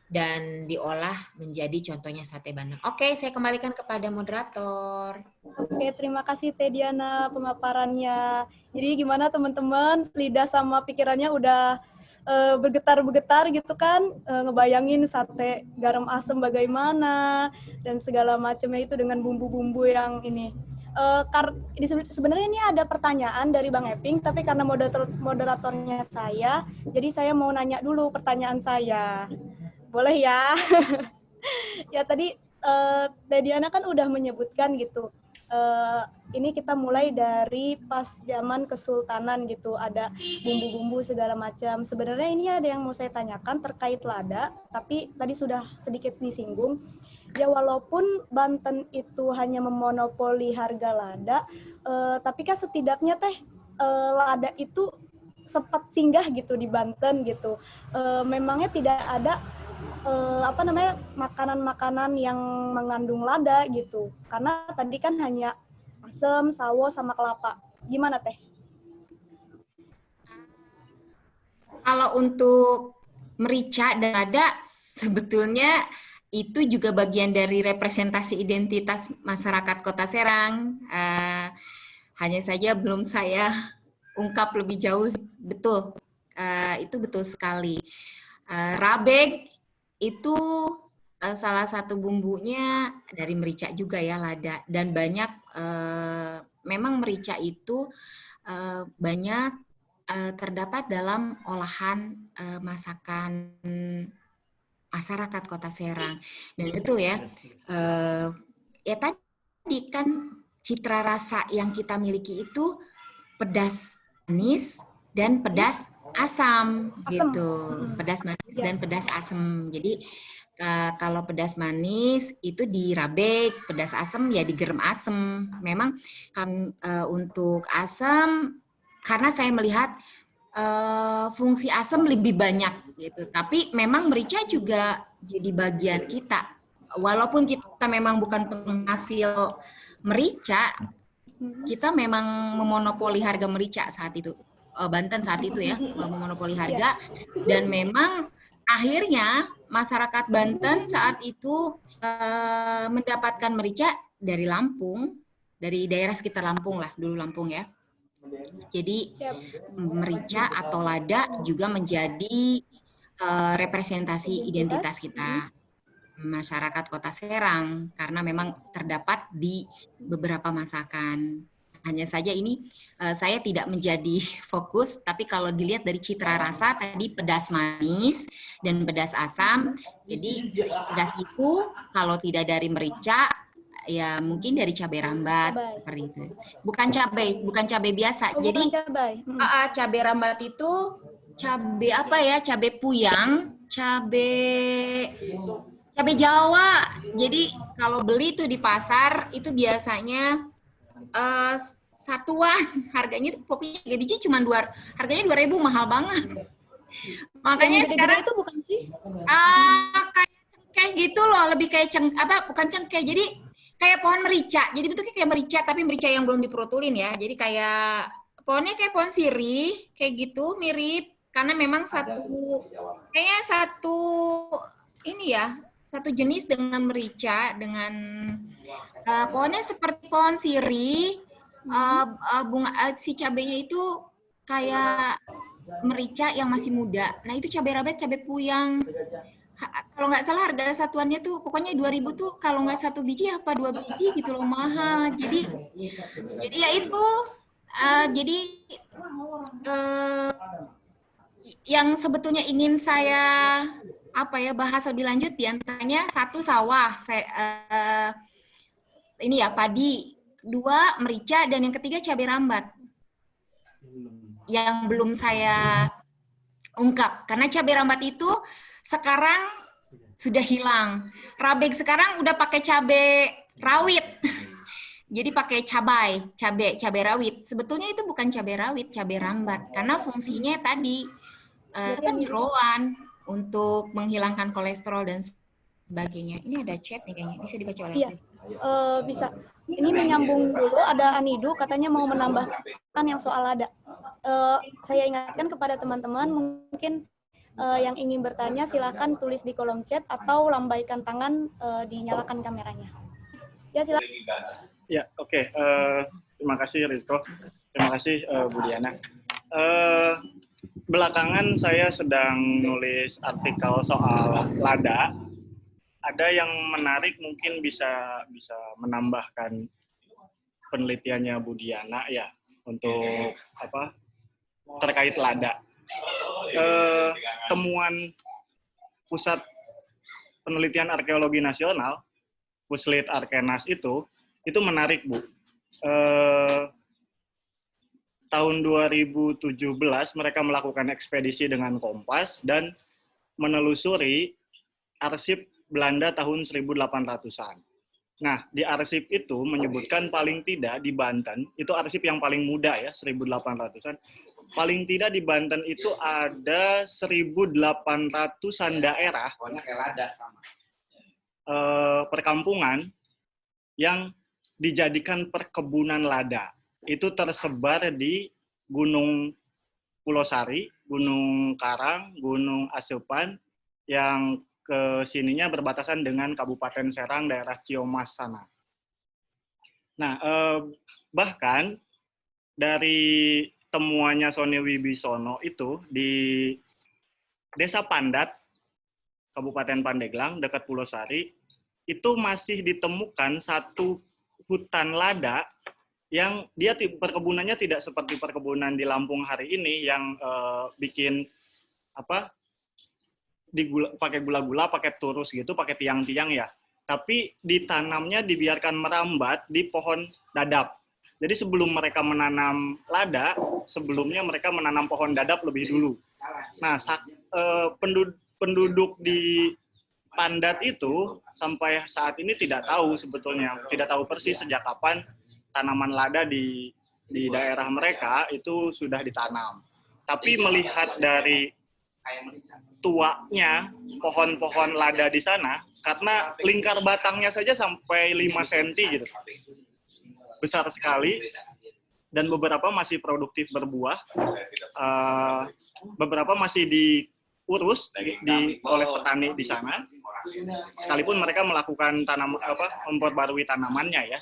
dan diolah menjadi contohnya sate bandeng. Oke, saya kembalikan kepada moderator. Oke, terima kasih Teh Diana pemaparannya. Jadi gimana teman-teman, lidah sama pikirannya udah bergetar-bergetar gitu kan, ngebayangin sate garam asem bagaimana, dan segala macamnya itu dengan bumbu-bumbu yang ini. Sebenarnya ini ada pertanyaan dari Bang Eping, tapi karena moderatornya saya, jadi saya mau nanya dulu pertanyaan saya. Boleh ya? Ya tadi Teh Diana kan udah menyebutkan gitu. Ini kita mulai dari pas zaman kesultanan gitu, ada bumbu-bumbu segala macam. Sebenarnya ini ada yang mau saya tanyakan terkait lada, tapi tadi sudah sedikit disinggung. Ya walaupun Banten itu hanya memonopoli harga lada, tapi kan setidaknya lada itu sempat singgah gitu di Banten gitu. Memangnya tidak ada makanan-makanan yang mengandung lada gitu. Karena tadi kan hanya asam, sawo, sama kelapa. Gimana Teh? Kalau untuk merica dan lada, sebetulnya itu juga bagian dari representasi identitas masyarakat Kota Serang. Hanya saja belum saya ungkap lebih jauh. Betul, itu betul sekali. Rabeg itu salah satu bumbunya dari merica juga ya, lada. Dan banyak, memang merica itu banyak terdapat dalam olahan masakan masyarakat Kota Serang. Dan betul ya, ya tadi kan citra rasa yang kita miliki itu pedas manis dan pedas asam gitu. Pedas manis dan pedas asam. Jadi kalau pedas manis itu di rabeg, pedas asam ya di gerem asam. Memang untuk asam, karena saya melihat fungsi asam lebih banyak gitu. Tapi memang merica juga jadi bagian kita. Walaupun kita memang bukan penghasil merica, kita memang memonopoli harga merica saat itu. Banten saat itu ya, memonopoli harga. Dan memang akhirnya masyarakat Banten saat itu mendapatkan merica dari Lampung, dari daerah sekitar Lampung lah, dulu Lampung ya. Jadi merica atau lada juga menjadi representasi identitas kita, masyarakat Kota Serang, karena memang terdapat di beberapa masakan. Hanya saja ini saya tidak menjadi fokus, tapi kalau dilihat dari citra rasa tadi pedas manis dan pedas asam, jadi pedas itu kalau tidak dari merica ya mungkin dari cabai rambat Cabai. seperti itu. Bukan cabai biasa. Oh, Jadi bukan cabai. cabai rambat itu cabai apa ya? Cabai puyang, cabai Jawa. Jadi kalau beli tuh di pasar itu biasanya satuan, harganya tuh pokoknya 3 biji cuma harganya 2.000, mahal banget. Makanya Yang gede-gede sekarang itu bukan sih? kayak cengkeh gitu loh, lebih kayak bukan cengkeh. Jadi kayak pohon merica. Jadi bentuknya kayak merica, tapi merica yang belum diprotulin ya. Jadi kayak pohonnya kayak pohon sirih, kayak gitu, mirip. Karena memang kayaknya ini ya, satu jenis dengan merica, dengan pohonnya seperti pohon sirih, si cabenya itu kayak merica yang masih muda. Nah itu cabai rawit, cabai puyang. Kalau nggak salah harga satuannya tuh pokoknya 2.000 tuh kalau nggak 1 biji apa 2 biji gitu loh, mahal. Jadi ya itu jadi yang sebetulnya ingin saya bahas lebih lanjut diantaranya satu sawah, ini ya padi, 2 merica, dan yang ketiga cabai rambat yang belum saya ungkap karena cabai rambat itu sekarang sudah hilang. Rabeg sekarang udah pakai cabai rawit. Jadi pakai cabai rawit. Sebetulnya itu bukan cabai rawit, cabai rambat karena fungsinya tadi kan jeroan untuk menghilangkan kolesterol dan sebagainya. Ini ada chat nih kayaknya, bisa dibaca oleh Iya, bisa. Ini menyambung dulu, ada Anidu katanya mau menambahkan yang soal lada. Saya ingatkan kepada teman-teman, mungkin yang ingin bertanya silakan tulis di kolom chat atau lambaikan tangan, dinyalakan kameranya. Ya, silakan. Ya, oke. Terima kasih Rizko. Terima kasih Bu Diana. Belakangan saya sedang nulis artikel soal lada. Ada yang menarik, mungkin bisa menambahkan penelitiannya Bu Diana ya untuk terkait lada. Temuan Pusat Penelitian Arkeologi Nasional, Puslit Arkenas itu menarik, Bu. Tahun 2017 mereka melakukan ekspedisi dengan Kompas dan menelusuri arsip Belanda tahun 1800-an. Nah, di arsip itu menyebutkan paling tidak di Banten, itu arsip yang paling muda ya, 1800-an, paling tidak di Banten itu ada 1.800-an daerah perkampungan yang dijadikan perkebunan lada. Itu tersebar di Gunung Pulosari, Gunung Karang, Gunung Asepan, yang kesininya berbatasan dengan Kabupaten Serang, daerah Ciamas sana. Nah, bahkan dari temuannya Sony Wibisono itu di Desa Pandat, Kabupaten Pandeglang, dekat Pulosari, itu masih ditemukan satu hutan lada yang dia perkebunannya tidak seperti perkebunan di Lampung hari ini yang bikin pakai gula-gula, pakai turus gitu, pakai tiang-tiang ya. Tapi ditanamnya dibiarkan merambat di pohon dadap. Jadi sebelum mereka menanam lada, sebelumnya mereka menanam pohon dadap lebih dulu. Nah, penduduk di Pandat itu sampai saat ini tidak tahu sebetulnya, tidak tahu persis sejak kapan tanaman lada di daerah mereka itu sudah ditanam. Tapi melihat dari tuanya pohon-pohon lada di sana, karena lingkar batangnya saja sampai 5 cm gitu. Besar sekali, dan beberapa masih produktif berbuah, beberapa masih diurus oleh petani di sana, sekalipun mereka melakukan memperbarui tanamannya ya,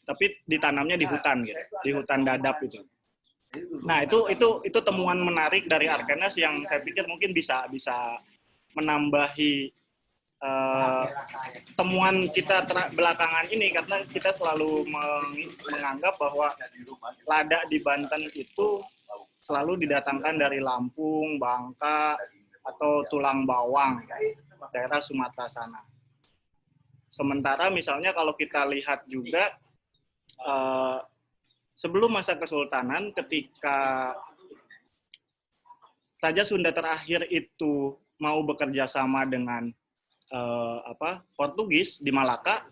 tapi ditanamnya di hutan gitu, di hutan dadap itu. Nah, itu temuan menarik dari Arkenas yang saya pikir mungkin bisa menambahi temuan kita belakangan ini, karena kita selalu menganggap bahwa lada di Banten itu selalu didatangkan dari Lampung, Bangka, atau Tulang Bawang, daerah Sumatera sana. Sementara misalnya kalau kita lihat juga sebelum masa Kesultanan, ketika Raja Sunda terakhir itu mau bekerja sama dengan Portugis di Malaka,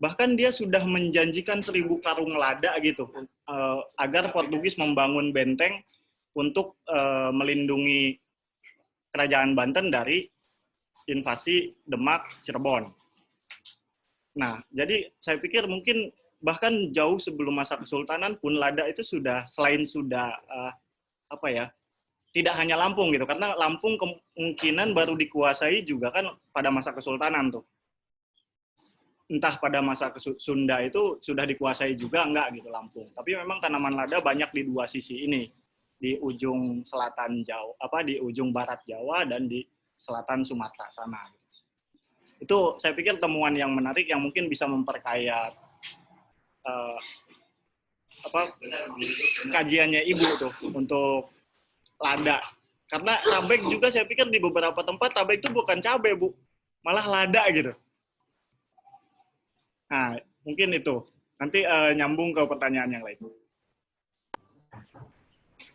bahkan dia sudah menjanjikan 1000 karung lada gitu, agar Portugis membangun benteng untuk melindungi Kerajaan Banten dari invasi Demak, Cirebon. Nah, jadi saya pikir mungkin bahkan jauh sebelum masa Kesultanan pun lada itu sudah, selain sudah tidak hanya Lampung gitu, karena Lampung kemungkinan baru dikuasai juga kan pada masa Kesultanan tuh. Entah pada masa Sunda itu sudah dikuasai juga enggak gitu Lampung. Tapi memang tanaman lada banyak di dua sisi ini, di ujung selatan Jawa, di ujung barat Jawa dan di selatan Sumatera sana. Itu saya pikir temuan yang menarik yang mungkin bisa memperkaya kajiannya Ibu tuh untuk lada. Karena tabek juga saya pikir di beberapa tempat tabek itu bukan cabai, Bu. Malah lada gitu. Nah, mungkin itu. Nanti nyambung ke pertanyaan yang lain.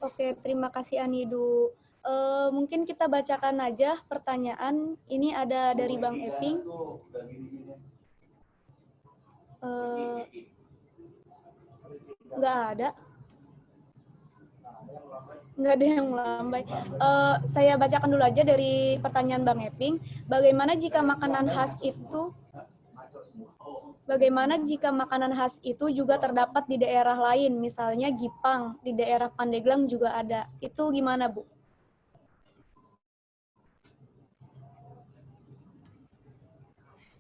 Oke, terima kasih Anidu. Mungkin kita bacakan aja pertanyaan. Ini ada dari Bang Eping. Nggak ada. Nggak ada yang melambai. Saya bacakan dulu aja dari pertanyaan Bang Eping. Bagaimana jika makanan khas itu juga terdapat di daerah lain, misalnya Gipang, di daerah Pandeglang juga ada. Itu gimana, Bu?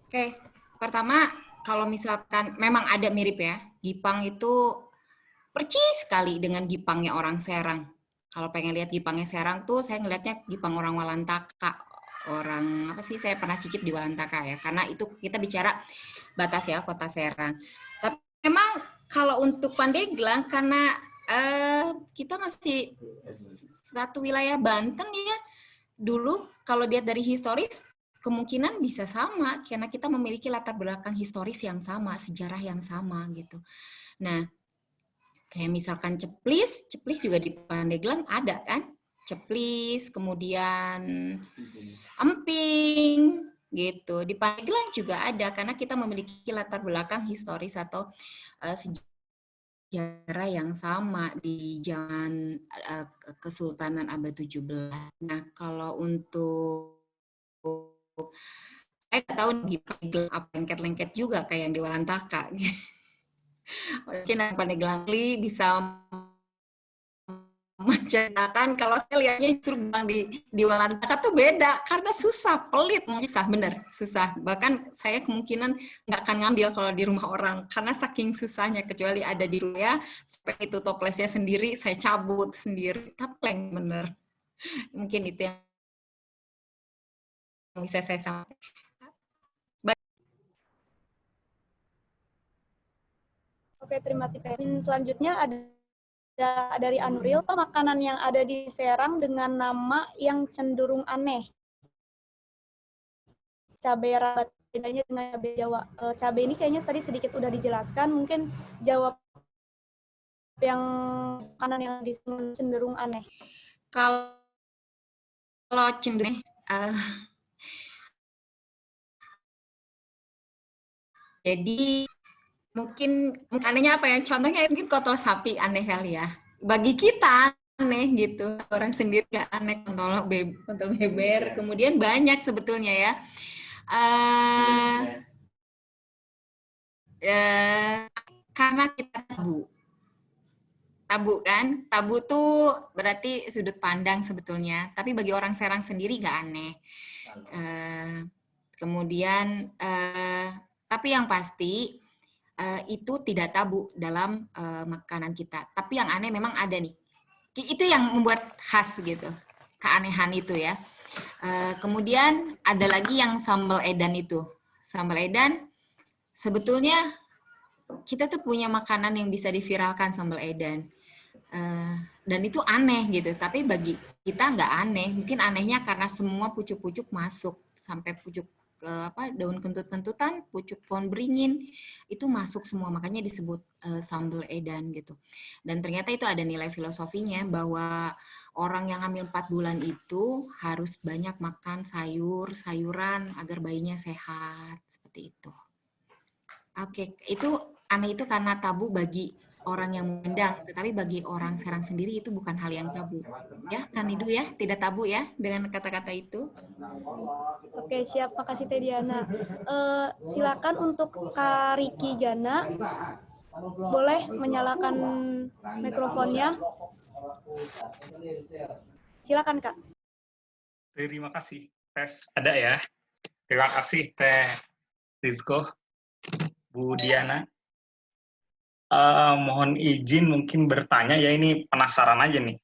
Oke, pertama kalau misalkan memang ada mirip ya, Gipang itu percis sekali dengan Gipangnya orang Serang. Kalau pengen lihat Gipangnya Serang tuh, saya ngelihatnya Gipang orang Walantaka. Orang apa sih, saya pernah cicip di Walantaka ya, karena itu kita bicara batas ya, kota Serang. Tapi memang kalau untuk Pandeglang, karena kita masih satu wilayah Banten ya, dulu kalau lihat dari historis, kemungkinan bisa sama, karena kita memiliki latar belakang historis yang sama, sejarah yang sama gitu. Nah, kayak misalkan Ceplis juga di Pandeglang ada kan? Ceplis, kemudian Emping, gitu. Di Pandeglang juga ada, karena kita memiliki latar belakang historis atau sejarah yang sama di zaman Kesultanan abad 17. Nah, kalau untuk saya nggak tahu di Pandeglang apa lengket-lengket juga kayak yang di Walantaka. Mungkin Pandeglang bisa menceritakan, kalau saya lihatnya justru di Walantaka tuh beda, karena susah, pelit, susah, bener, susah. Bahkan saya kemungkinan nggak akan ngambil kalau di rumah orang, karena saking susahnya, kecuali ada di rumah ya, sampai itu toplesnya sendiri, saya cabut sendiri, tapleng bener. Mungkin itu yang bisa saya sampaikan. Oke, terima kasih. Selanjutnya ada dari Anuril, makanan yang ada di Serang dengan nama yang cenderung aneh. Cabai rabat, bedanya dengan cabai Jawa. Cabai ini kayaknya tadi sedikit udah dijelaskan, mungkin jawab yang makanan yang cenderung aneh. Kalau cenderung jadi mungkin anehnya apa ya? Contohnya mungkin kotor sapi aneh kali ya. Bagi kita aneh gitu. Orang sendiri nggak aneh, kontol beber. Kemudian banyak sebetulnya ya. Karena kita tabu kan? Tabu tuh berarti sudut pandang sebetulnya. Tapi bagi orang Serang sendiri nggak aneh. Kemudian, tapi yang pasti itu tidak tabu dalam makanan kita. Tapi yang aneh memang ada nih. Itu yang membuat khas gitu. Keanehan itu ya. Kemudian ada lagi yang sambal edan itu. Sambal edan sebetulnya kita tuh punya makanan yang bisa diviralkan, sambal edan. Dan itu aneh gitu. Tapi bagi kita nggak aneh. Mungkin anehnya karena semua pucuk-pucuk masuk. Sampai pucuk daun kentut-kentutan, pucuk pohon beringin, itu masuk semua, makanya disebut sambal edan gitu. Dan ternyata itu ada nilai filosofinya bahwa orang yang hamil 4 bulan itu harus banyak makan sayur-sayuran agar bayinya sehat, seperti itu. Oke, itu aneh itu karena tabu bagi orang yang mengundang, tetapi bagi orang Serang sendiri itu bukan hal yang tabu. Ya, kan Idu ya, tidak tabu ya dengan kata-kata itu. Oke, siap. Makasih Teh Diana. Silakan untuk Kak Riki Gana, boleh menyalakan mikrofonnya. Silakan Kak. Terima kasih. Tes ada ya. Terima kasih Teh Rizko, Bu Diana. Mohon izin mungkin bertanya ya, ini penasaran aja nih.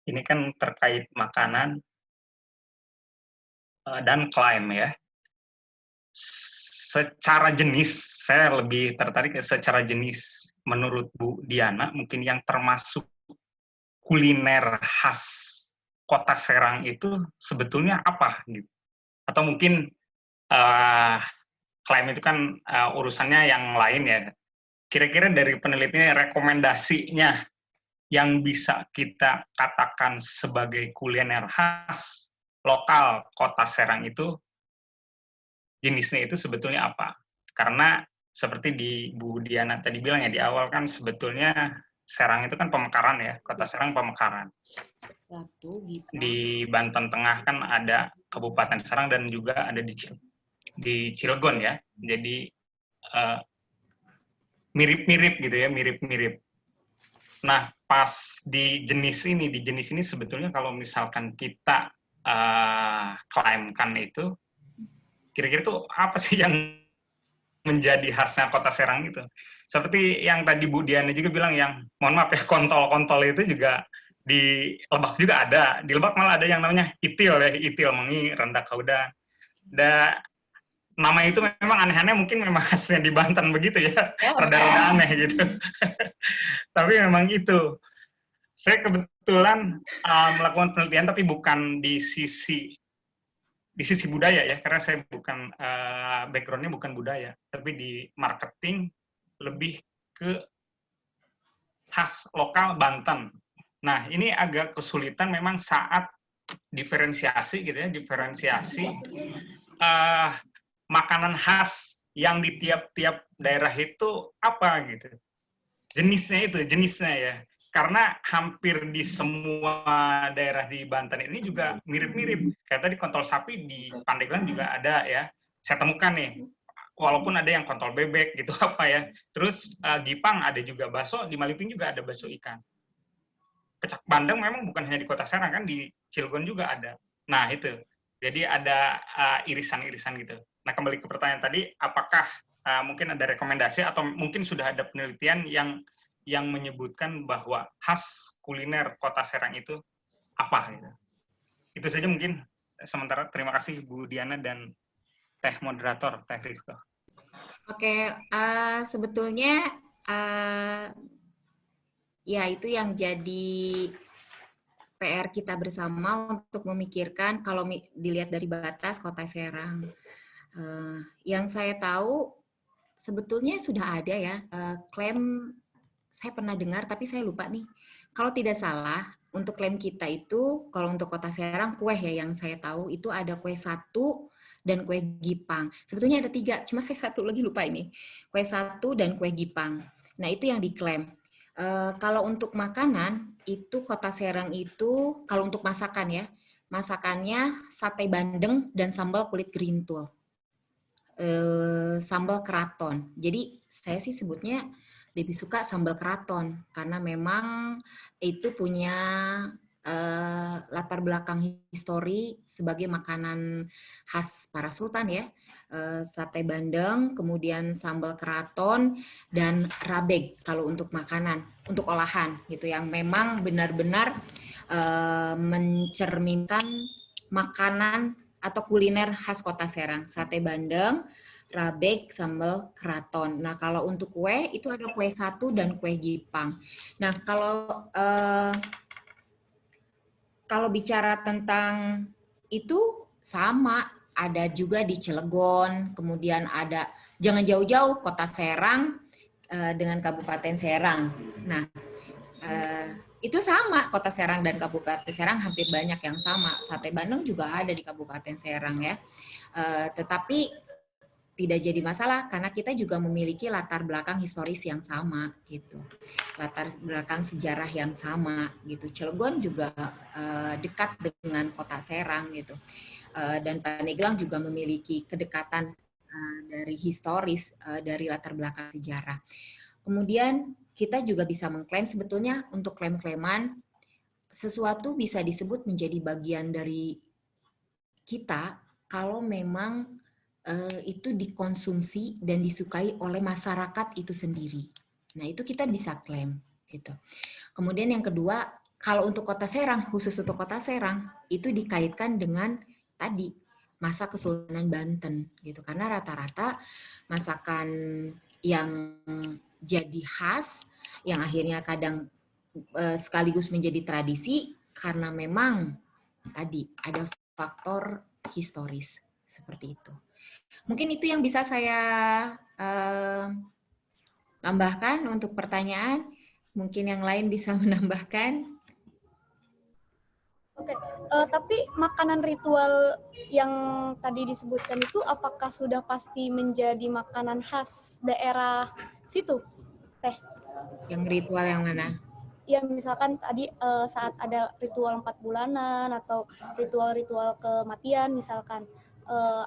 Ini kan terkait makanan dan klaim ya. Secara jenis, saya lebih tertarik secara jenis. Menurut Bu Diana, mungkin yang termasuk kuliner khas Kota Serang itu sebetulnya apa gitu? Atau mungkin klaim itu kan urusannya yang lain ya. Kira-kira dari penelitian rekomendasinya yang bisa kita katakan sebagai kuliner khas lokal Kota Serang itu jenisnya itu sebetulnya apa? Karena seperti di Bu Diana tadi bilang ya di awal kan sebetulnya Serang itu kan pemekaran ya, Kota Serang pemekaran. Di Banten Tengah kan ada Kabupaten Serang dan juga ada di Cilegon ya. Jadi mirip-mirip gitu ya, mirip-mirip. Nah, pas di jenis ini sebetulnya kalau misalkan kita klaimkan itu, kira-kira tuh apa sih yang menjadi khasnya Kota Serang gitu? Seperti yang tadi Bu Diana juga bilang yang, mohon maaf ya, kontol-kontol itu juga di Lebak juga ada. Di Lebak malah ada yang namanya itil ya, itil mengi, rendak kauda. Nama itu memang aneh-aneh, mungkin memang khasnya di Banten begitu ya, rada-rada aneh gitu. Tapi memang itu. Saya kebetulan melakukan penelitian, tapi bukan di sisi budaya ya, karena saya bukan background-nya bukan budaya, tapi di marketing, lebih ke khas lokal Banten. Nah, ini agak kesulitan memang saat diferensiasi gitu ya, makanan khas yang di tiap-tiap daerah itu apa gitu. Jenisnya ya. Karena hampir di semua daerah di Banten ini juga mirip-mirip. Kayak tadi kontol sapi di Pandeglang juga ada ya. Saya temukan nih. Walaupun ada yang kontol bebek gitu apa ya. Terus Gipang ada juga, bakso di Maliping juga ada bakso ikan. Pecak Bandeng memang bukan hanya di Kota Serang kan, di Cilegon juga ada. Nah, itu. Jadi ada irisan-irisan gitu. Nah, kembali ke pertanyaan tadi, apakah mungkin ada rekomendasi atau mungkin sudah ada penelitian yang menyebutkan bahwa khas kuliner Kota Serang itu apa gitu. Itu saja mungkin sementara. Terima kasih Bu Diana dan Teh Moderator, Teh Rizko. Oke, sebetulnya ya itu yang jadi PR kita bersama untuk memikirkan kalau dilihat dari batas Kota Serang. Yang saya tahu sebetulnya sudah ada ya klaim, saya pernah dengar tapi saya lupa nih. Kalau tidak salah untuk klaim kita itu kalau untuk Kota Serang kue ya yang saya tahu itu ada kue satu dan kue Gipang. Sebetulnya ada 3, cuma saya satu lagi lupa ini. Kue satu dan kue Gipang. Nah itu yang diklaim. Kalau untuk makanan itu Kota Serang itu kalau untuk masakan ya, masakannya sate bandeng dan sambal kulit gerintul, sambal keraton. Jadi saya sih sebutnya lebih suka sambal keraton karena memang itu punya latar belakang histori sebagai makanan khas para sultan ya. Sate bandeng, kemudian sambal keraton, dan rabeg kalau untuk makanan, untuk olahan gitu yang memang benar-benar mencerminkan makanan atau kuliner khas Kota Serang. Sate bandeng, rabeg, sambal keraton. Nah kalau untuk kue itu ada kue satu dan kue Gipang. Nah kalau bicara tentang itu sama ada juga di Cilegon, kemudian ada jangan jauh-jauh Kota Serang dengan Kabupaten Serang. Nah, itu sama, Kota Serang dan Kabupaten Serang hampir banyak yang sama. Sate Bandeng juga ada di Kabupaten Serang ya. Tetapi tidak jadi masalah karena kita juga memiliki latar belakang historis yang sama gitu. Latar belakang sejarah yang sama gitu. Cilegon juga dekat dengan Kota Serang gitu. Dan Pandeglang juga memiliki kedekatan dari historis dari latar belakang sejarah. Kemudian kita juga bisa mengklaim sebetulnya untuk klaim-klaiman sesuatu bisa disebut menjadi bagian dari kita kalau memang itu dikonsumsi dan disukai oleh masyarakat itu sendiri. Nah, itu kita bisa klaim gitu. Kemudian yang kedua, kalau untuk Kota Serang, khusus untuk Kota Serang, itu dikaitkan dengan tadi masa Kesultanan Banten gitu. Karena rata-rata masakan yang jadi khas yang akhirnya kadang sekaligus menjadi tradisi karena memang tadi ada faktor historis seperti itu. Mungkin itu yang bisa saya tambahkan untuk pertanyaan. Mungkin yang lain bisa menambahkan. Oke, tapi makanan ritual yang tadi disebutkan itu apakah sudah pasti menjadi makanan khas daerah situ, Teh? Yang ritual yang mana? Ya, misalkan tadi saat ada ritual 4 bulanan atau ritual-ritual kematian, misalkan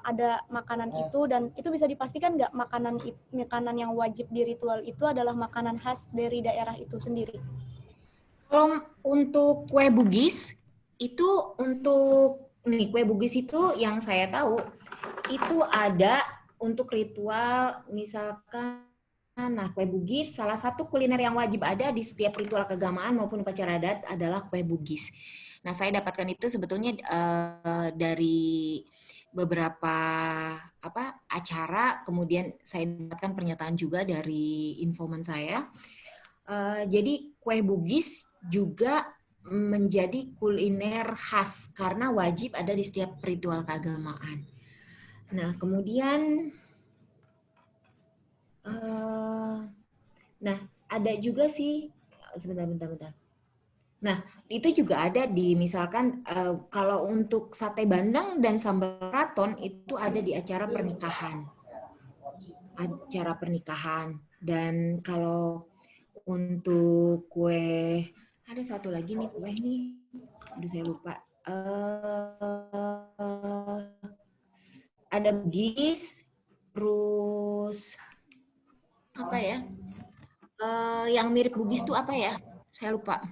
ada makanan itu, dan itu bisa dipastikan nggak makanan yang wajib di ritual itu adalah makanan khas dari daerah itu sendiri? Kalau untuk kue Bugis, itu untuk kue Bugis itu yang saya tahu itu ada untuk ritual misalkan. Nah, kue Bugis salah satu kuliner yang wajib ada di setiap ritual keagamaan maupun upacara adat adalah kue Bugis. Nah, saya dapatkan itu sebetulnya dari beberapa acara, kemudian saya dapatkan pernyataan juga dari informan saya. Jadi kue Bugis juga menjadi kuliner khas karena wajib ada di setiap ritual keagamaan. Nah, kemudian nah, ada juga sih sebentar. Nah, itu juga ada di misalkan kalau untuk sate bandeng dan sambal keraton itu ada di acara pernikahan. Dan kalau untuk kue ada satu lagi nih kue nih, aduh saya lupa. Ada Bugis, terus apa ya? Yang mirip Bugis tuh apa ya? Saya lupa.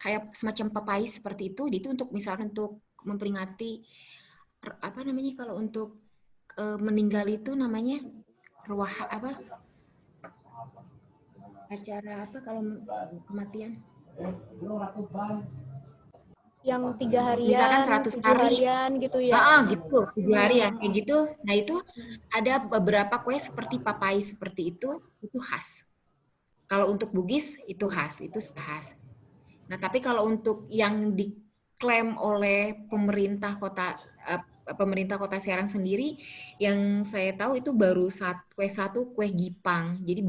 Kayak semacam papais seperti itu untuk misalnya untuk memperingati apa namanya kalau untuk meninggal itu namanya ruah apa? Acara apa kalau kematian? Yang 3 harian, misalkan 100 hari harian gitu ya? gitu 7 hari ya kayak gitu. Nah itu ada beberapa kue seperti papais seperti itu khas. Kalau untuk Bugis itu khas, itu khas. Nah tapi kalau untuk yang diklaim oleh pemerintah kota Serang sendiri, yang saya tahu itu baru kue Gipang. Jadi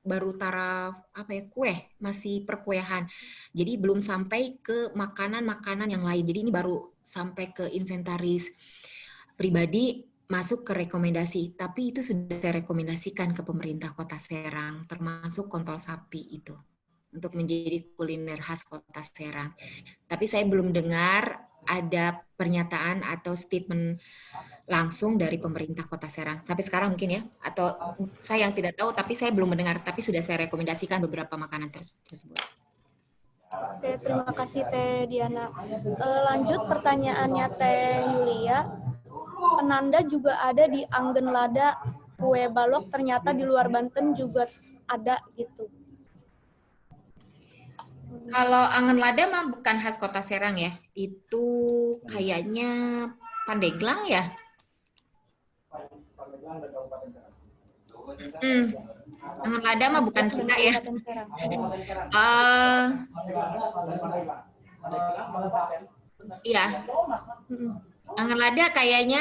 baru taraf kue, masih perkuehan. Jadi belum sampai ke makanan-makanan yang lain. Jadi ini baru sampai ke inventaris pribadi, masuk ke rekomendasi. Tapi itu sudah saya rekomendasikan ke pemerintah Kota Serang, termasuk kontol sapi itu untuk menjadi kuliner khas Kota Serang. Tapi saya belum dengar ada pernyataan atau statement langsung dari pemerintah Kota Serang. Sampai sekarang mungkin ya, atau saya yang tidak tahu, tapi saya belum mendengar, tapi sudah saya rekomendasikan beberapa makanan tersebut. Oke, terima kasih Teh Diana. Lanjut pertanyaannya Teh Yulia. Penanda juga ada di Anggen Lada, kue balok ternyata di luar Banten juga ada gitu. Kalau Anggen Lada mah bukan khas Kota Serang ya, itu kayaknya Pandeglang ya. Anggen Lada mah bukan kita ya. Iya. Angan Lada kayaknya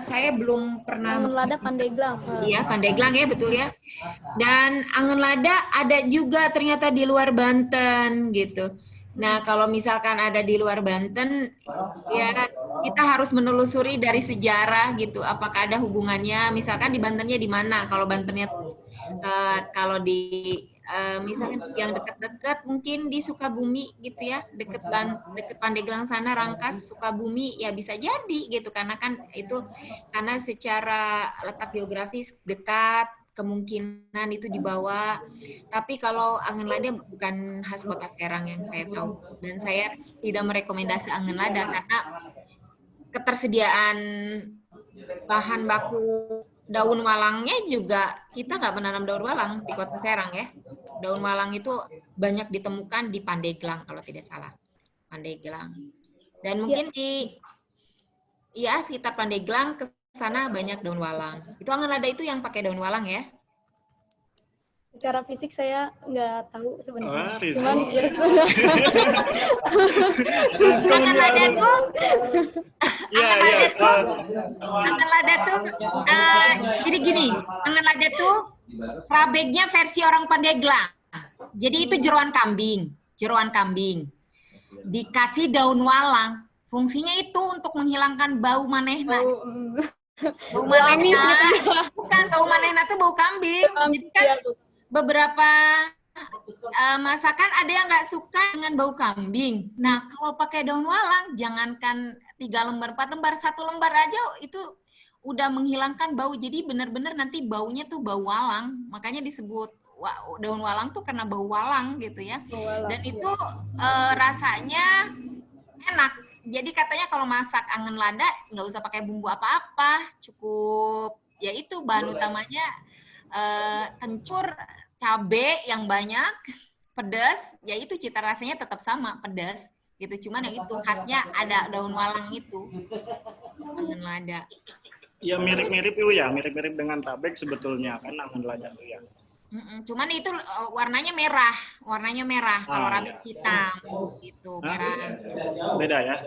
saya belum pernah. Angan Lada Pandeglang. Iya, Pandeglang ya, betul ya. Dan Angan Lada ada juga ternyata di luar Banten gitu. Nah, kalau misalkan ada di luar Banten, ya kita harus menelusuri dari sejarah gitu. Apakah ada hubungannya? Misalkan di Bantennya di mana? Kalau Bantennya kalau di misalkan yang dekat-dekat mungkin di Sukabumi gitu ya, deket Pandeglang sana, Rangkas, Sukabumi, ya bisa jadi gitu, karena kan itu karena secara letak geografis dekat, kemungkinan itu dibawa. Tapi kalau Angan Lada bukan khas Kota Serang yang saya tahu, dan saya tidak merekomendasi Angan Lada karena ketersediaan bahan baku daun walangnya juga, kita nggak menanam daun walang di Kota Serang ya. Daun walang itu banyak ditemukan di Pandeglang kalau tidak salah. Pandeglang. Dan mungkin di ya sekitar Pandeglang ke sana banyak daun walang. Itu Angan Lada itu yang pakai daun walang ya? Secara fisik saya nggak tahu sebenarnya. Rizko. Cuman ya Angan Lada tuh Iya, Angan Lada tuh jadi gini, Angan Lada tuh rabegnya versi orang Pandeglang. Jadi itu jeroan kambing. Dikasih daun walang. Fungsinya itu untuk menghilangkan bau manehna. Bau manehna. Bukan, bau manehna tuh bau kambing. Jadi kan beberapa masakan ada yang nggak suka dengan bau kambing. Nah, kalau pakai daun walang, jangankan 3 lembar, 4 lembar, 1 lembar aja itu udah menghilangkan bau. Jadi benar-benar nanti baunya tuh bau walang. Makanya disebut daun walang tuh karena bau walang gitu ya. Dan itu rasanya enak. Jadi katanya kalau masak Angan Lada nggak usah pakai bumbu apa-apa, cukup ya itu bahan utamanya kencur, cabe yang banyak, pedas, ya itu cita rasanya tetap sama, pedas gitu. Cuman yang itu khasnya ada daun walang itu, Angan Lada. Ya mirip-mirip itu ya, mirip-mirip dengan tabek sebetulnya kan Angan Lada itu ya. Cuman itu warnanya merah. Kalau rabek hitam gitu, merah. Beda ya?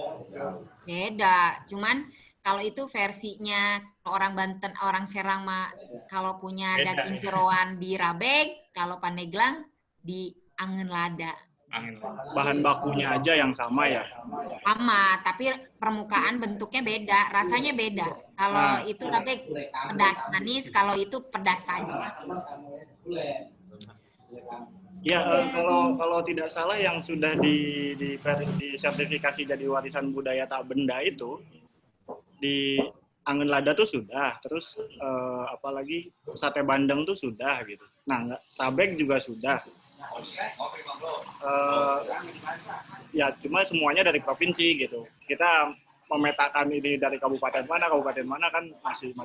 Beda. Cuman kalau itu versinya orang Banten, orang Serang mah kalau punya daging jeroan di rabek, kalau Pandeglang di Angan Lada. Bahan bakunya aja yang sama ya? Sama, tapi permukaan bentuknya beda, rasanya beda. Kalau itu rabek pedas manis, kalau itu pedas saja. Ya, kalau tidak salah yang sudah disertifikasi jadi warisan budaya tak benda itu di Angan Lada tuh sudah, terus apalagi sate bandeng tuh sudah gitu. Nah, tabek juga sudah. Ya cuma semuanya dari provinsi gitu. Kita memetakan ini dari kabupaten mana kan masih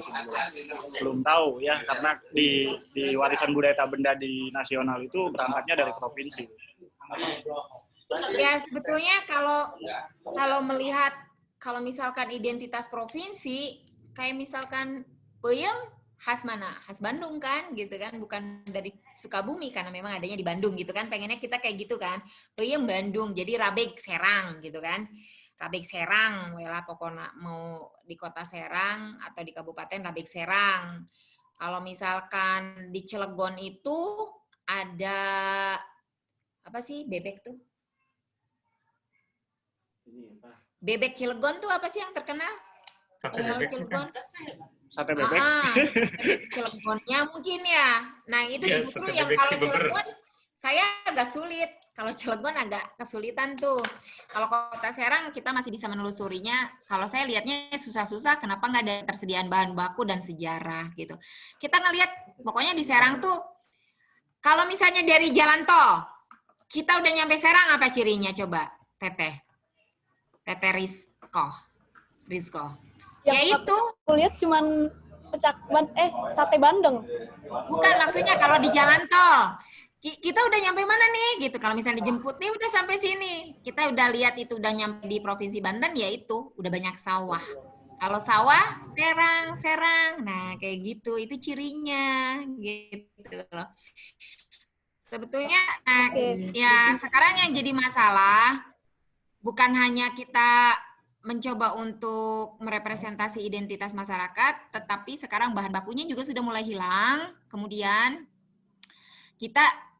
belum tahu ya, karena di warisan budaya tak benda di nasional itu berangkatnya dari provinsi. Ya sebetulnya kalau melihat, kalau misalkan identitas provinsi, kayak misalkan peyem khas mana? Khas Bandung kan, gitu kan? Bukan dari Sukabumi, karena memang adanya di Bandung gitu kan. Pengennya kita kayak gitu kan. Peyem Bandung, jadi rabeg Serang gitu kan. Rabeg Serang, wela pokoknya mau di kota Serang atau di kabupaten rabeg Serang. Kalau misalkan di Cilegon itu ada apa sih bebek tuh? Bebek Cilegon tuh apa sih yang terkenal? Cilegon. Sate bebek. Cilegonnya mungkin ya. Nah itu ya, justru yang kalau Cilegon saya agak sulit. Kalau Cilegon agak kesulitan tuh. Kalau Kota Serang kita masih bisa menelusurinya. Kalau saya lihatnya susah-susah, kenapa nggak ada tersediaan bahan baku dan sejarah gitu. Kita ngelihat pokoknya di Serang tuh, kalau misalnya dari jalan tol, kita udah nyampe Serang, apa cirinya coba, Teteh Rizko. Ya itu. Aku lihat cuman sate bandeng. Bukan, maksudnya kalau di jalan tol. Kita udah nyampe mana nih gitu. Kalau misalnya dijemput nih udah sampai sini. Kita udah lihat itu udah nyampe di Provinsi Banten, ya itu udah banyak sawah. Kalau sawah, Serang. Nah, kayak gitu. Itu cirinya gitu loh. Sebetulnya ya sekarang yang jadi masalah bukan hanya kita mencoba untuk merepresentasi identitas masyarakat, tetapi sekarang bahan bakunya juga sudah mulai hilang. Kemudian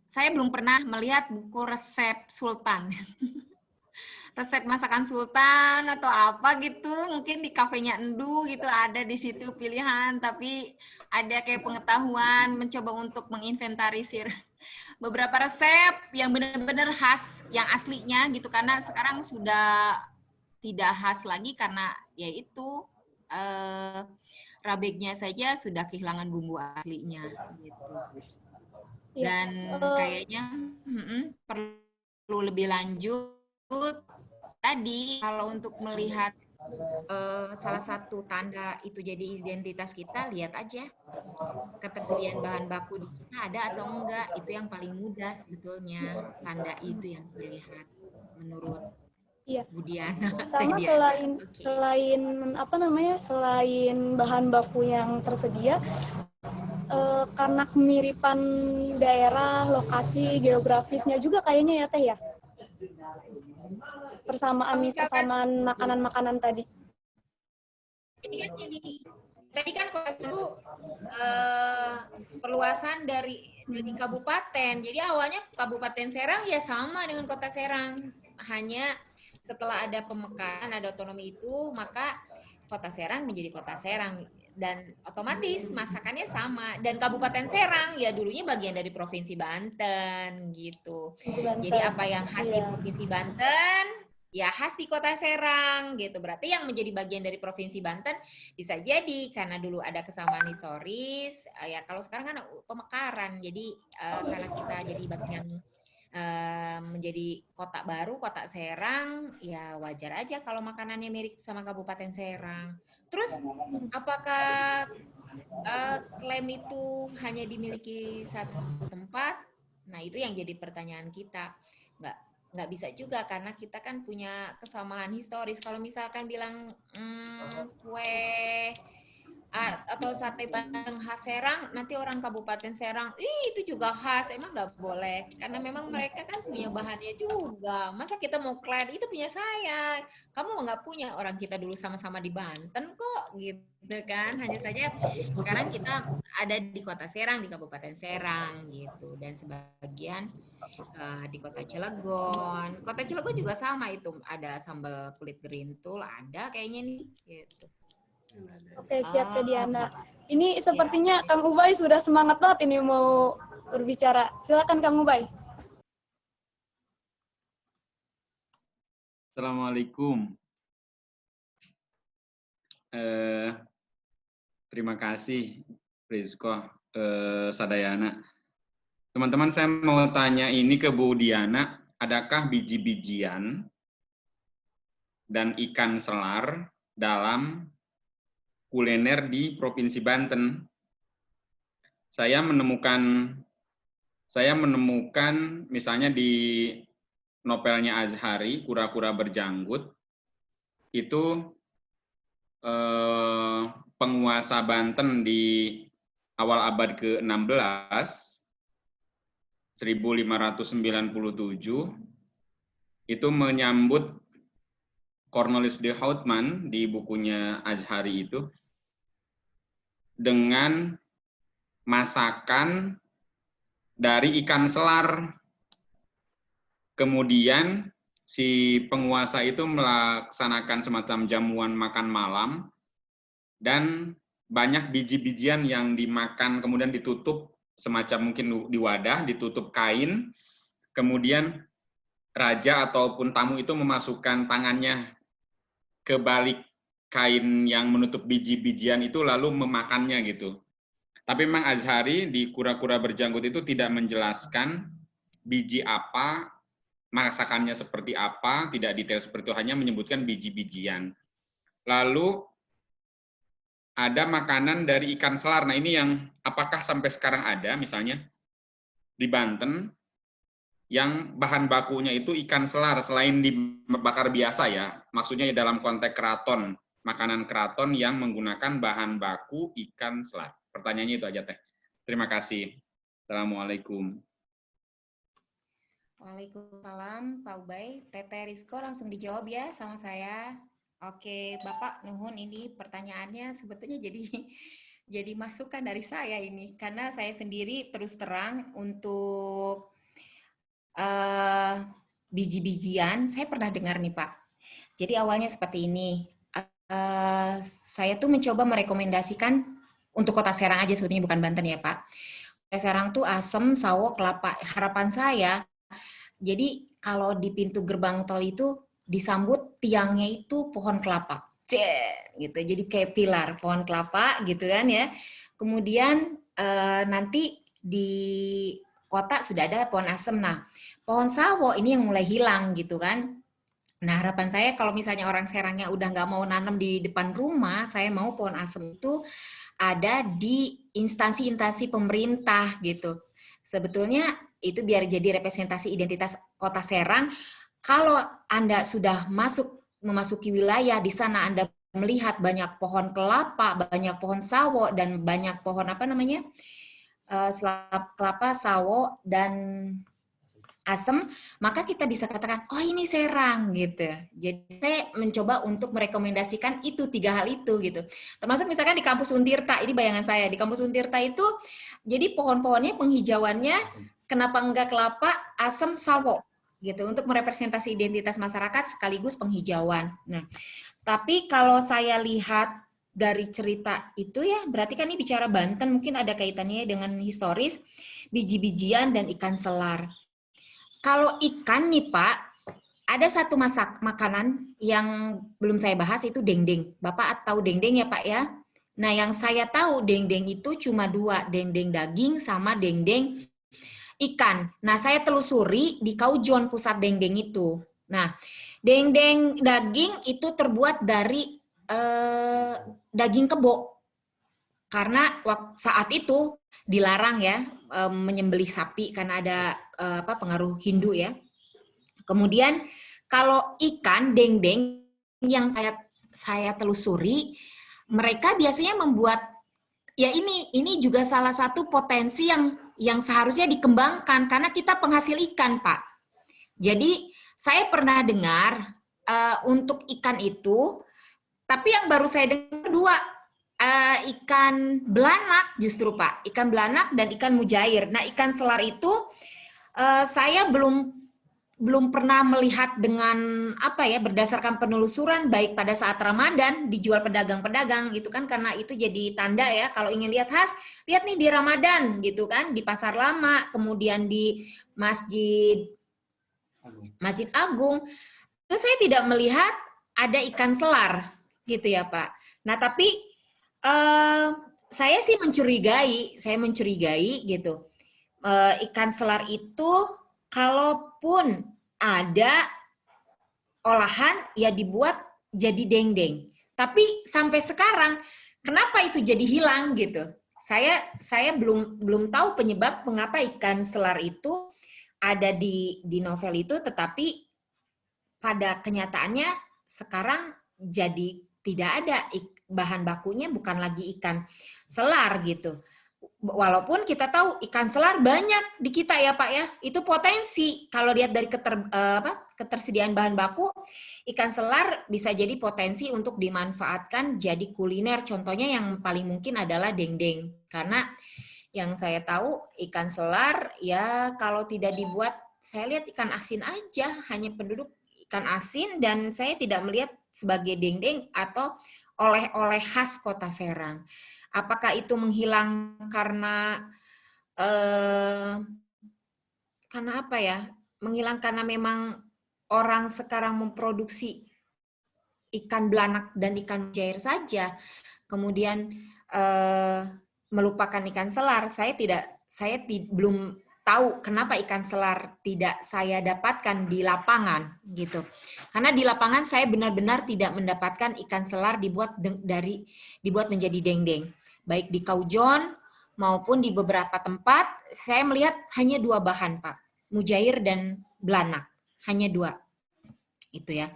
saya belum pernah melihat buku resep sultan. Resep masakan sultan atau apa gitu, mungkin di kafenya Endu gitu ada di situ pilihan, tapi ada kayak pengetahuan mencoba untuk menginventarisir beberapa resep yang benar-benar khas, yang aslinya gitu, karena sekarang sudah tidak khas lagi karena yaitu rabeknya saja sudah kehilangan bumbu aslinya gitu. Dan kayaknya perlu lebih lanjut tadi kalau untuk melihat salah satu tanda itu jadi identitas kita, lihat aja ketersediaan bahan baku di kita ada atau enggak, itu yang paling mudah sebetulnya, tanda itu yang terlihat menurut Budiana. Sama selain bahan baku yang tersedia, karena kemiripan daerah, lokasi, geografisnya juga kayaknya ya Teh ya, persamaan makanan-makanan tadi. Tadi kan itu perluasan dari kabupaten. Jadi awalnya Kabupaten Serang ya sama dengan Kota Serang. Hanya setelah ada pemekaran, ada otonomi itu, maka Kota Serang menjadi Kota Serang. Dan otomatis masakannya sama. Dan Kabupaten Serang ya dulunya bagian dari Provinsi Banten gitu. Jadi apa yang khas di Provinsi Banten ya khas di Kota Serang gitu. Berarti yang menjadi bagian dari Provinsi Banten bisa jadi karena dulu ada kesamaan historis. Ya kalau sekarang kan pemekaran. Jadi karena kita jadi bagian menjadi kota baru, Kota Serang, ya wajar aja kalau makanannya mirip sama Kabupaten Serang. Terus apakah klaim itu hanya dimiliki satu tempat? Nah itu yang jadi pertanyaan kita. Nggak bisa juga karena kita kan punya kesamaan historis. Kalau misalkan bilang kue atau sate Bandeng khas Serang, nanti orang Kabupaten Serang, itu juga khas, emang nggak boleh. Karena memang mereka kan punya bahannya juga. Masa kita mau klaim, itu punya saya. Kamu nggak punya, orang kita dulu sama-sama di Banten kok, gitu kan. Hanya saja sekarang kita ada di Kota Serang, di Kabupaten Serang, gitu. Dan sebagian di Kota Cilegon. Kota Cilegon juga sama itu, ada sambal kulit gerintul, ada kayaknya nih, gitu. Oke, siap Teh Diana. Ini sepertinya Kang Ubay sudah semangat banget ini mau berbicara. Silakan Kang Ubay. Assalamualaikum. Terima kasih Rizko Sadayana. Teman-teman, saya mau tanya ini ke Bu Diana, adakah biji-bijian dan ikan selar dalam kuliner di Provinsi Banten? Saya menemukan misalnya di novelnya Azhari, Kura-kura Berjanggut, itu penguasa Banten di awal abad ke-16, 1597, itu menyambut Cornelis de Houtman di bukunya Azhari itu dengan masakan dari ikan selar. Kemudian si penguasa itu melaksanakan semacam jamuan makan malam dan banyak biji-bijian yang dimakan kemudian ditutup semacam mungkin di wadah, ditutup kain, kemudian raja ataupun tamu itu memasukkan tangannya ke balik kain yang menutup biji-bijian itu lalu memakannya gitu. Tapi memang Azhari di Kura-kura Berjanggut itu tidak menjelaskan biji apa, masakannya seperti apa, tidak detail seperti itu, hanya menyebutkan biji-bijian. Lalu ada makanan dari ikan selar. Nah ini yang apakah sampai sekarang ada misalnya di Banten yang bahan bakunya itu ikan selar selain dibakar biasa ya, maksudnya dalam konteks keraton, makanan keraton yang menggunakan bahan baku ikan selar. Pertanyaannya itu aja Teh. Terima kasih. Assalamualaikum. Waalaikumsalam Pak Ubay. Teteh Rizko langsung dijawab ya sama saya. Oke, Bapak Nuhun, ini pertanyaannya sebetulnya jadi jadi masukan dari saya ini, karena saya sendiri terus terang untuk biji-bijian saya pernah dengar nih Pak. Jadi awalnya seperti ini, saya tuh mencoba merekomendasikan untuk Kota Serang aja sebetulnya, bukan Banten ya Pak. Kota Serang tuh asem, sawo, kelapa. Harapan saya, jadi kalau di pintu gerbang tol itu disambut tiangnya itu pohon kelapa. Gitu. Jadi kayak pilar pohon kelapa gitu kan ya. Kemudian nanti di kota sudah ada pohon asem. Nah, pohon sawo ini yang mulai hilang gitu kan. Nah, harapan saya kalau misalnya orang Serangnya udah nggak mau nanam di depan rumah, saya mau pohon asem itu ada di instansi-instansi pemerintah gitu. Sebetulnya itu biar jadi representasi identitas Kota Serang. Kalau Anda sudah memasuki wilayah di sana, Anda melihat banyak pohon kelapa, banyak pohon sawo, dan banyak pohon apa namanya, kelapa, sawo, dan asem, maka kita bisa katakan, oh ini Serang gitu. Jadi saya mencoba untuk merekomendasikan itu 3 hal itu gitu. Termasuk misalkan di kampus Untirta, ini bayangan saya di kampus Untirta itu, jadi pohon-pohonnya penghijauannya kenapa enggak kelapa, asem, sawo gitu untuk merepresentasi identitas masyarakat sekaligus penghijauan. Nah, tapi kalau saya lihat dari cerita itu ya, berarti kan ini bicara Banten, mungkin ada kaitannya dengan historis, biji-bijian dan ikan selar. Kalau ikan nih Pak, ada satu makanan yang belum saya bahas itu dendeng. Bapak tahu dendeng ya Pak ya? Nah yang saya tahu dendeng itu cuma 2, dendeng daging sama dendeng ikan. Nah saya telusuri di Kaujon pusat dendeng itu. Nah dendeng daging itu terbuat dari daging kebo. Karena saat itu dilarang ya menyembelih sapi karena ada pengaruh Hindu ya. Kemudian kalau ikan dendeng yang saya telusuri, mereka biasanya membuat ya ini juga salah satu potensi yang seharusnya dikembangkan karena kita penghasil ikan, Pak. Jadi saya pernah dengar untuk ikan itu, tapi yang baru saya dengar 2, ikan belanak justru Pak, ikan belanak dan ikan mujair. Nah ikan selar itu saya belum pernah melihat dengan apa ya berdasarkan penelusuran baik pada saat Ramadan dijual pedagang-pedagang gitu kan, karena itu jadi tanda ya kalau ingin lihat khas, lihat nih di Ramadan gitu kan, di Pasar Lama, kemudian di Masjid Agung. Itu saya tidak melihat ada ikan selar gitu ya Pak. Nah tapi saya sih mencurigai gitu. Ikan selar itu kalaupun ada olahan ya dibuat jadi dendeng. Tapi sampai sekarang kenapa itu jadi hilang gitu? Saya belum tahu penyebab mengapa ikan selar itu ada di novel itu, tetapi pada kenyataannya sekarang jadi tidak ada, bahan bakunya bukan lagi ikan selar gitu. Walaupun kita tahu ikan selar banyak di kita ya Pak ya, itu potensi kalau lihat dari ketersediaan bahan baku, ikan selar bisa jadi potensi untuk dimanfaatkan jadi kuliner. Contohnya yang paling mungkin adalah dendeng, karena yang saya tahu ikan selar ya kalau tidak dibuat, saya lihat ikan asin aja, hanya penduduk ikan asin, dan saya tidak melihat sebagai dendeng atau oleh-oleh khas Kota Serang. Apakah itu menghilang karena apa ya? Menghilang karena memang orang sekarang memproduksi ikan belanak dan ikan mujair saja, kemudian melupakan ikan selar. Saya belum tahu kenapa ikan selar tidak saya dapatkan di lapangan gitu. Karena di lapangan saya benar-benar tidak mendapatkan ikan selar dibuat menjadi dendeng. Baik di Kaujon maupun di beberapa tempat saya melihat hanya 2 bahan, Pak. Mujair dan belanak. Hanya 2. Itu ya.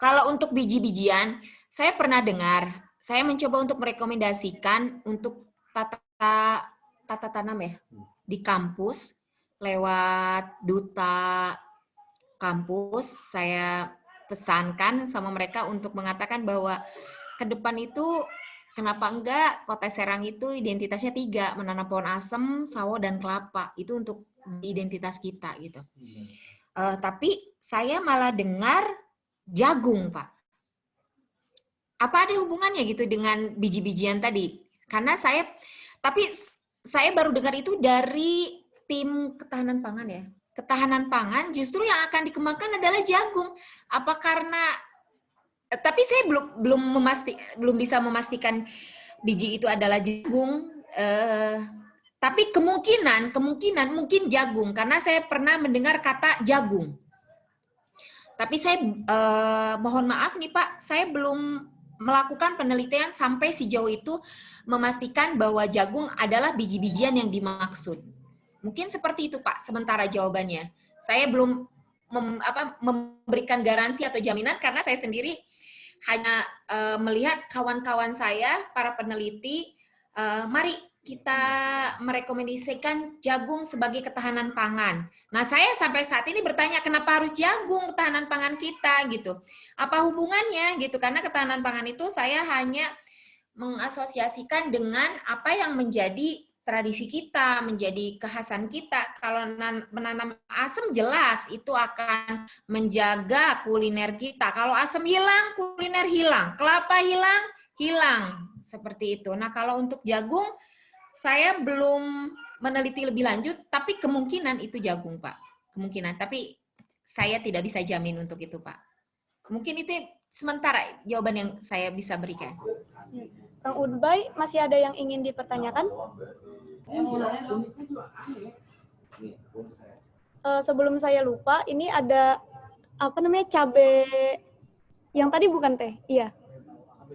Kalau untuk biji-bijian, saya pernah dengar, saya mencoba untuk merekomendasikan untuk tata tanam ya di kampus lewat duta kampus. Saya pesankan sama mereka untuk mengatakan bahwa ke depan itu kenapa enggak Kota Serang itu identitasnya 3, menanam pohon asem, sawo, dan kelapa. Itu untuk identitas kita gitu. Tapi saya malah dengar jagung, Pak. Apa ada hubungannya gitu dengan biji-bijian tadi? Karena tapi saya baru dengar itu dari tim ketahanan pangan ya. Ketahanan pangan justru yang akan dikembangkan adalah jagung. Apa karena tapi saya belum bisa memastikan biji itu adalah jagung. Tapi kemungkinan mungkin jagung karena saya pernah mendengar kata jagung. Tapi saya mohon maaf nih Pak, saya belum melakukan penelitian sampai sejauh itu memastikan bahwa jagung adalah biji-bijian yang dimaksud. Mungkin seperti itu Pak, sementara jawabannya. Saya belum memberikan garansi atau jaminan karena saya sendiri hanya melihat kawan-kawan saya, para peneliti, mari kita merekomendasikan jagung sebagai ketahanan pangan. Nah, saya sampai saat ini bertanya kenapa harus jagung ketahanan pangan kita gitu. Apa hubungannya gitu? Karena ketahanan pangan itu saya hanya mengasosiasikan dengan apa yang menjadi tradisi kita, menjadi kekhasan kita. Kalau menanam asam jelas itu akan menjaga kuliner kita. Kalau asam hilang, kuliner hilang. Kelapa hilang. Seperti itu. Nah, kalau untuk jagung, saya belum meneliti lebih lanjut, tapi kemungkinan itu jagung, Pak. Kemungkinan, tapi saya tidak bisa jamin untuk itu, Pak. Mungkin itu sementara jawaban yang saya bisa berikan. Kang Udbay, masih ada yang ingin dipertanyakan? Sebelum saya lupa, ini ada cabai yang tadi bukan teh? Iya.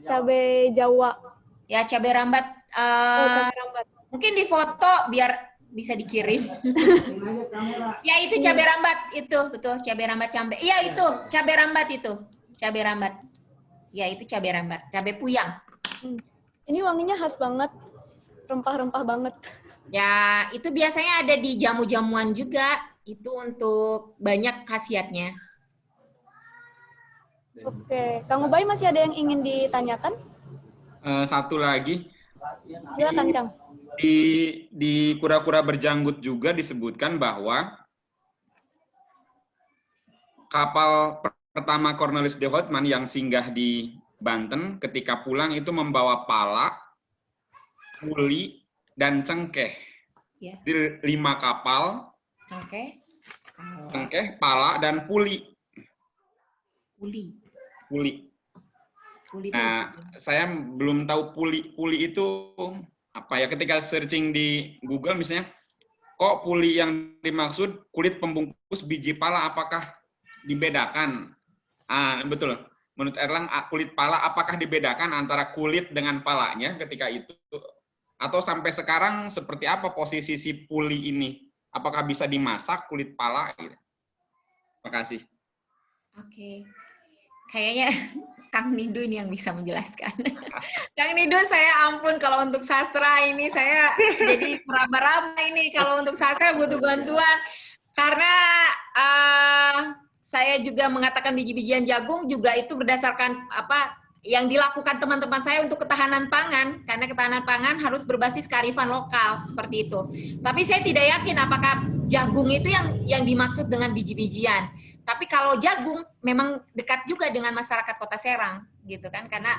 Cabai Jawa. Ya, cabai rambat. Cabai rambat. Mungkin di foto biar bisa dikirim. Ya, itu cabai rambat itu, betul, cabai rambat cambe. Iya, itu cabai rambat itu. Cabai rambat. Ya, itu cabai rambat, cabai puyang. Ini wanginya khas banget. Rempah-rempah banget. Ya, itu biasanya ada di jamu-jamuan juga. Itu untuk banyak khasiatnya. Oke, Kang Ubay masih ada yang ingin ditanyakan? Satu lagi. Silakan, Kang. Di Kura-Kura Berjanggut juga disebutkan bahwa kapal pertama Cornelis de Houtman yang singgah di Banten ketika pulang itu membawa pala, puli, dan cengkeh. Ya. Di 5 kapal. Cengkeh, pala, dan puli. Puli. Nah, saya belum tahu puli itu apa ya. Ketika searching di Google misalnya, kok puli yang dimaksud kulit pembungkus biji pala, apakah dibedakan? Betul. Menurut Erlang, kulit pala apakah dibedakan antara kulit dengan palanya ketika itu? Atau sampai sekarang seperti apa posisi si puli ini? Apakah bisa dimasak kulit pala? Terima kasih. Oke. Kayaknya Kang Nidu ini yang bisa menjelaskan. Kang Nidu, saya ampun kalau untuk sastra ini saya jadi meraba-raba ini. Kalau untuk sastra butuh bantuan. Karena saya juga mengatakan biji-bijian jagung juga itu berdasarkan apa yang dilakukan teman-teman saya untuk ketahanan pangan, karena ketahanan pangan harus berbasis kearifan lokal seperti itu. Tapi saya tidak yakin apakah jagung itu yang dimaksud dengan biji-bijian. Tapi kalau jagung memang dekat juga dengan masyarakat Kota Serang, gitu kan? Karena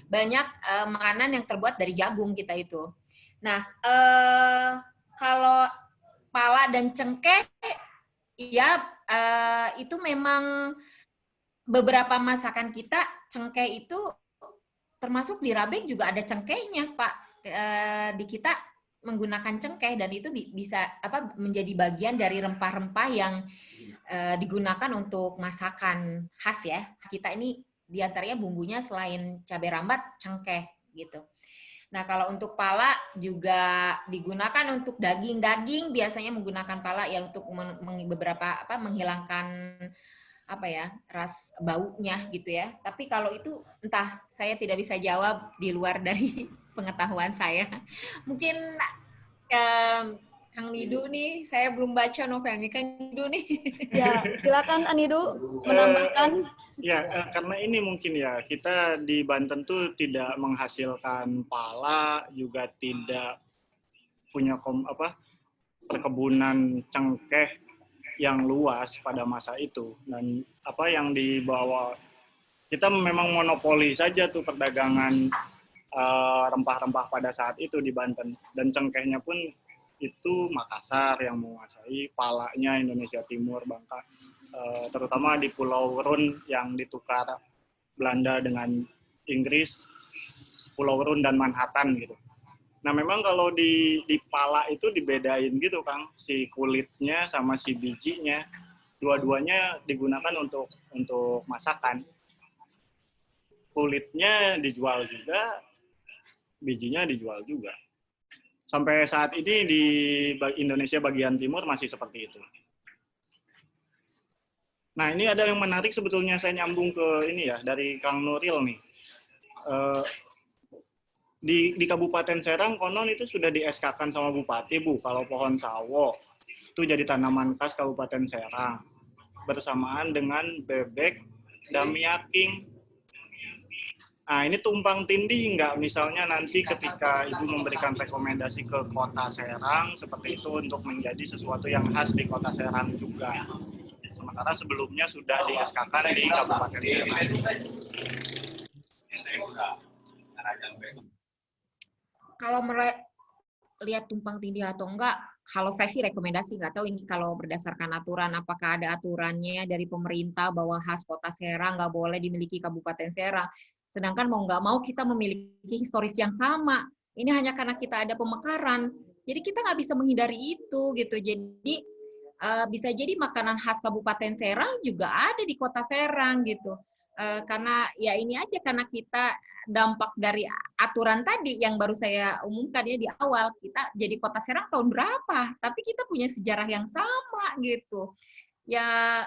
banyak makanan yang terbuat dari jagung kita itu. Nah, kalau pala dan cengkeh, ya itu memang beberapa masakan kita cengkeh itu termasuk di rabek juga ada cengkehnya, Pak. Di kita menggunakan cengkeh dan itu bisa menjadi bagian dari rempah-rempah yang digunakan untuk masakan khas ya. Kita ini diantaranya bumbunya selain cabai rambat, cengkeh gitu. Nah, kalau untuk pala juga digunakan untuk daging-daging, biasanya menggunakan pala ya untuk menghilangkan ras baunya gitu ya. Tapi kalau itu entah, saya tidak bisa jawab di luar dari pengetahuan saya. Mungkin Kang Nidu nih, saya belum baca novelnya Kang Nidu nih. Ya, silakan Anidu menambahkan. Ya, karena ini mungkin ya, kita di Banten tuh tidak menghasilkan pala, juga tidak punya perkebunan cengkeh yang luas pada masa itu. Dan apa yang dibawa, kita memang monopoli saja tuh perdagangan rempah-rempah pada saat itu di Banten. Dan cengkehnya pun itu Makassar yang menguasai, palanya Indonesia Timur, Bangka, terutama di Pulau Run yang ditukar Belanda dengan Inggris, Pulau Run dan Manhattan gitu. Nah memang kalau di pala itu dibedain gitu Kang, si kulitnya sama si bijinya, dua-duanya digunakan untuk masakan. Kulitnya dijual juga, bijinya dijual juga. Sampai saat ini di Indonesia bagian timur masih seperti itu. Nah ini ada yang menarik sebetulnya, saya nyambung ke ini ya, dari Kang Nuril nih. Di Kabupaten Serang konon itu sudah di SK-kan sama Bupati Bu, kalau pohon sawo itu jadi tanaman khas Kabupaten Serang, bersamaan dengan bebek damiaking. Nah, ini tumpang tindih nggak misalnya nanti ketika Ibu memberikan rekomendasi ke Kota Serang seperti itu untuk menjadi sesuatu yang khas di Kota Serang juga. Sementara sebelumnya sudah di SK-kan di Kabupaten Serang. Kalau lihat tumpang tindih atau enggak, kalau saya sih rekomendasi, nggak tahu ini kalau berdasarkan aturan, apakah ada aturannya dari pemerintah bahwa khas Kota Serang nggak boleh dimiliki Kabupaten Serang. Sedangkan mau nggak mau kita memiliki historis yang sama. Ini hanya karena kita ada pemekaran. Jadi kita nggak bisa menghindari itu gitu. Jadi bisa jadi makanan khas Kabupaten Serang juga ada di Kota Serang gitu. Karena ya ini aja, karena kita dampak dari aturan tadi yang baru saya umumkan ya di awal, kita jadi Kota Serang tahun berapa, tapi kita punya sejarah yang sama gitu. Ya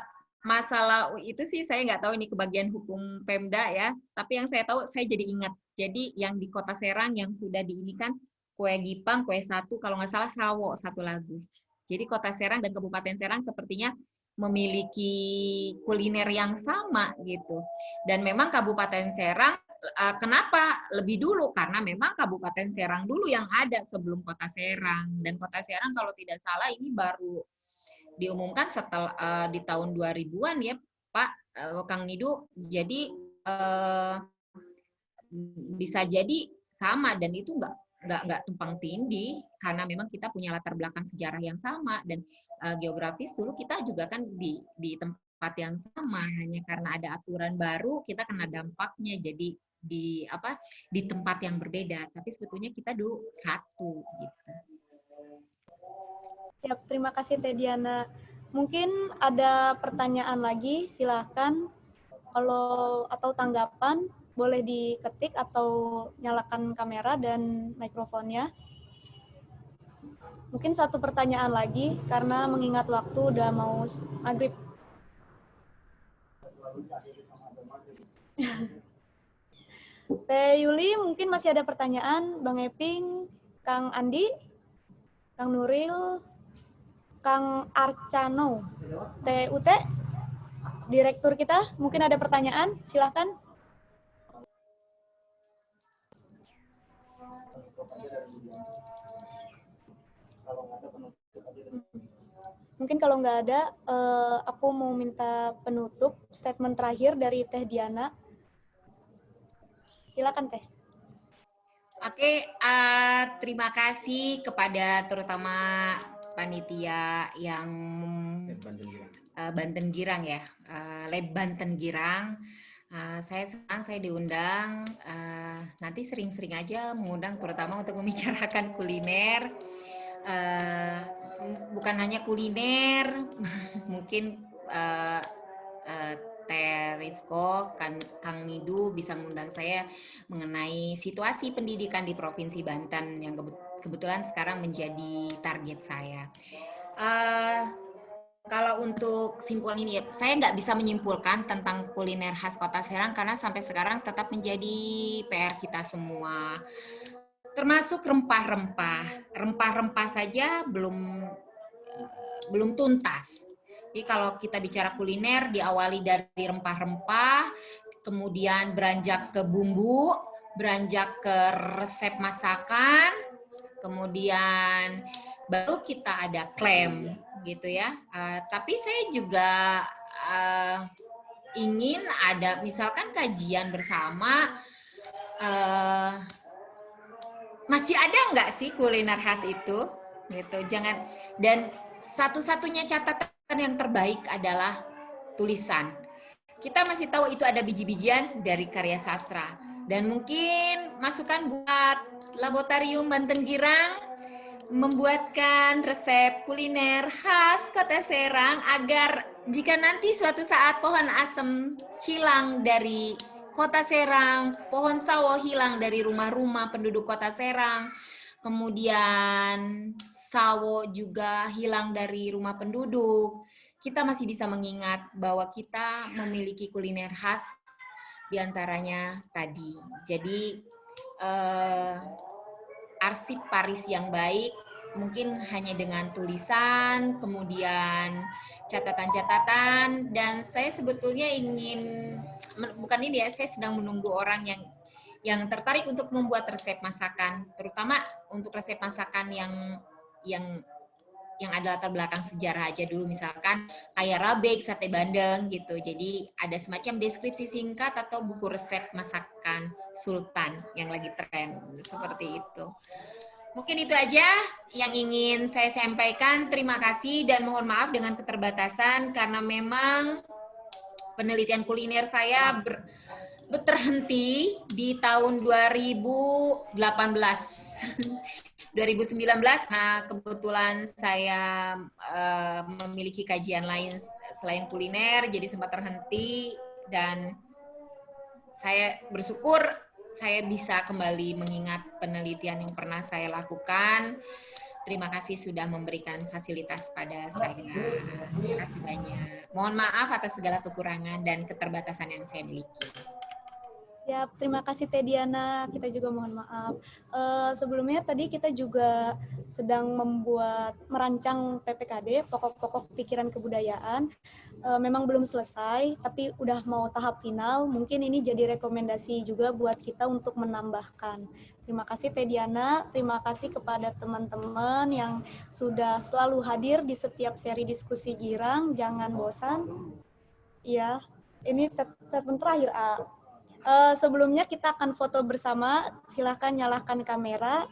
masalah itu sih saya nggak tahu ini kebagian hukum Pemda ya, tapi yang saya tahu saya jadi ingat. Jadi yang di Kota Serang yang sudah diinikan kue Gipang, kue satu, kalau nggak salah sawo satu lagu. Jadi Kota Serang dan Kabupaten Serang sepertinya memiliki kuliner yang sama gitu. Dan memang Kabupaten Serang kenapa lebih dulu? Karena memang Kabupaten Serang dulu yang ada sebelum Kota Serang. Dan Kota Serang kalau tidak salah ini baru diumumkan setelah di tahun 2000-an ya Pak Kang Nidu. Jadi bisa jadi sama, dan itu nggak tumpang tindih karena memang kita punya latar belakang sejarah yang sama, dan geografis dulu kita juga kan di tempat yang sama, hanya karena ada aturan baru kita kena dampaknya jadi di tempat yang berbeda, tapi sebetulnya kita dulu satu gitu. Ya, terima kasih Teh Diana. Mungkin ada pertanyaan lagi, silahkan. Kalau atau tanggapan boleh diketik atau nyalakan kamera dan mikrofonnya. Mungkin satu pertanyaan lagi karena mengingat waktu udah mau maghrib. Teh Yuli mungkin masih ada pertanyaan, Bang Eping, Kang Andi, Kang Nuril, Kang Arcano, Teh Ute, direktur kita, mungkin ada pertanyaan, silahkan. Mungkin kalau nggak ada, aku mau minta penutup statement terakhir dari Teh Diana. Silakan Teh. Oke, terima kasih kepada terutama panitia yang Banten Girang ya, Lab Banten Girang. Saya senang saya diundang, nanti sering-sering aja mengundang terutama untuk membicarakan kuliner. Bukan hanya kuliner, mungkin Teh Rizko, Kang Nidu bisa mengundang saya mengenai situasi pendidikan di Provinsi Banten yang kebetulan sekarang menjadi target saya. Kalau untuk simpulan ini, saya nggak bisa menyimpulkan tentang kuliner khas Kota Serang karena sampai sekarang tetap menjadi PR kita semua. Termasuk rempah-rempah. Rempah-rempah saja belum tuntas. Jadi kalau kita bicara kuliner, diawali dari rempah-rempah, kemudian beranjak ke bumbu, beranjak ke resep masakan, kemudian baru kita ada klaim gitu ya. Tapi saya juga ingin ada misalkan kajian bersama, masih ada nggak sih kuliner khas itu gitu. Jangan, dan satu-satunya catatan yang terbaik adalah tulisan. Kita masih tahu itu ada biji-bijian dari karya sastra. Dan mungkin masukan buat Laboratorium Banten Girang membuatkan resep kuliner khas Kota Serang agar jika nanti suatu saat pohon asem hilang dari Kota Serang, pohon sawo hilang dari rumah-rumah penduduk Kota Serang, kemudian sawo juga hilang dari rumah penduduk, kita masih bisa mengingat bahwa kita memiliki kuliner khas diantaranya tadi. Jadi arsip Paris yang baik mungkin hanya dengan tulisan, kemudian catatan-catatan, dan saya sebetulnya ingin, bukan ini ya, saya sedang menunggu orang yang tertarik untuk membuat resep masakan, terutama untuk resep masakan yang ada latar belakang sejarah aja dulu, misalkan kayak rabek, sate bandeng gitu. Jadi ada semacam deskripsi singkat atau buku resep masakan Sultan yang lagi tren, seperti itu. Mungkin itu aja yang ingin saya sampaikan. Terima kasih dan mohon maaf dengan keterbatasan karena memang penelitian kuliner saya terhenti di tahun 2018. 2019, nah kebetulan saya memiliki kajian lain selain kuliner, jadi sempat terhenti, dan saya bersyukur saya bisa kembali mengingat penelitian yang pernah saya lakukan. Terima kasih sudah memberikan fasilitas pada saya. Terima kasih banyak. Mohon maaf atas segala kekurangan dan keterbatasan yang saya miliki. Ya, terima kasih Teh Diana. Kita juga mohon maaf. Sebelumnya tadi kita juga sedang merancang PPKD, pokok-pokok pikiran kebudayaan. Memang belum selesai, tapi udah mau tahap final. Mungkin ini jadi rekomendasi juga buat kita untuk menambahkan. Terima kasih Teh Diana. Terima kasih kepada teman-teman yang sudah selalu hadir di setiap seri diskusi Girang. Jangan bosan. Ya, ini statement terakhir, sebelumnya kita akan foto bersama. Silahkan nyalakan kamera.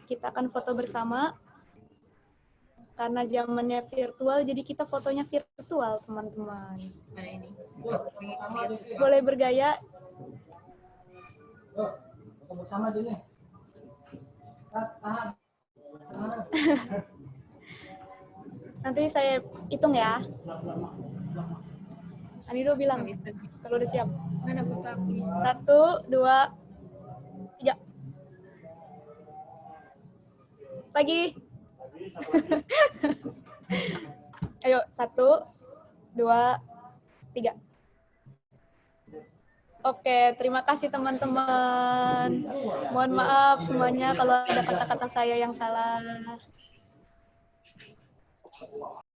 Kita akan foto bersama. Karena zamannya virtual, jadi kita fotonya virtual, teman-teman. Mana ini? Boleh bergaya. Foto bersama dulu. Tahan. Nanti saya hitung ya. Anido bilang, kalau udah siap. Mana foto aku? 1, 2, 3. Lagi. Ayo, 1, 2, 3. Oke, terima kasih teman-teman. Mohon maaf semuanya kalau ada kata-kata saya yang salah.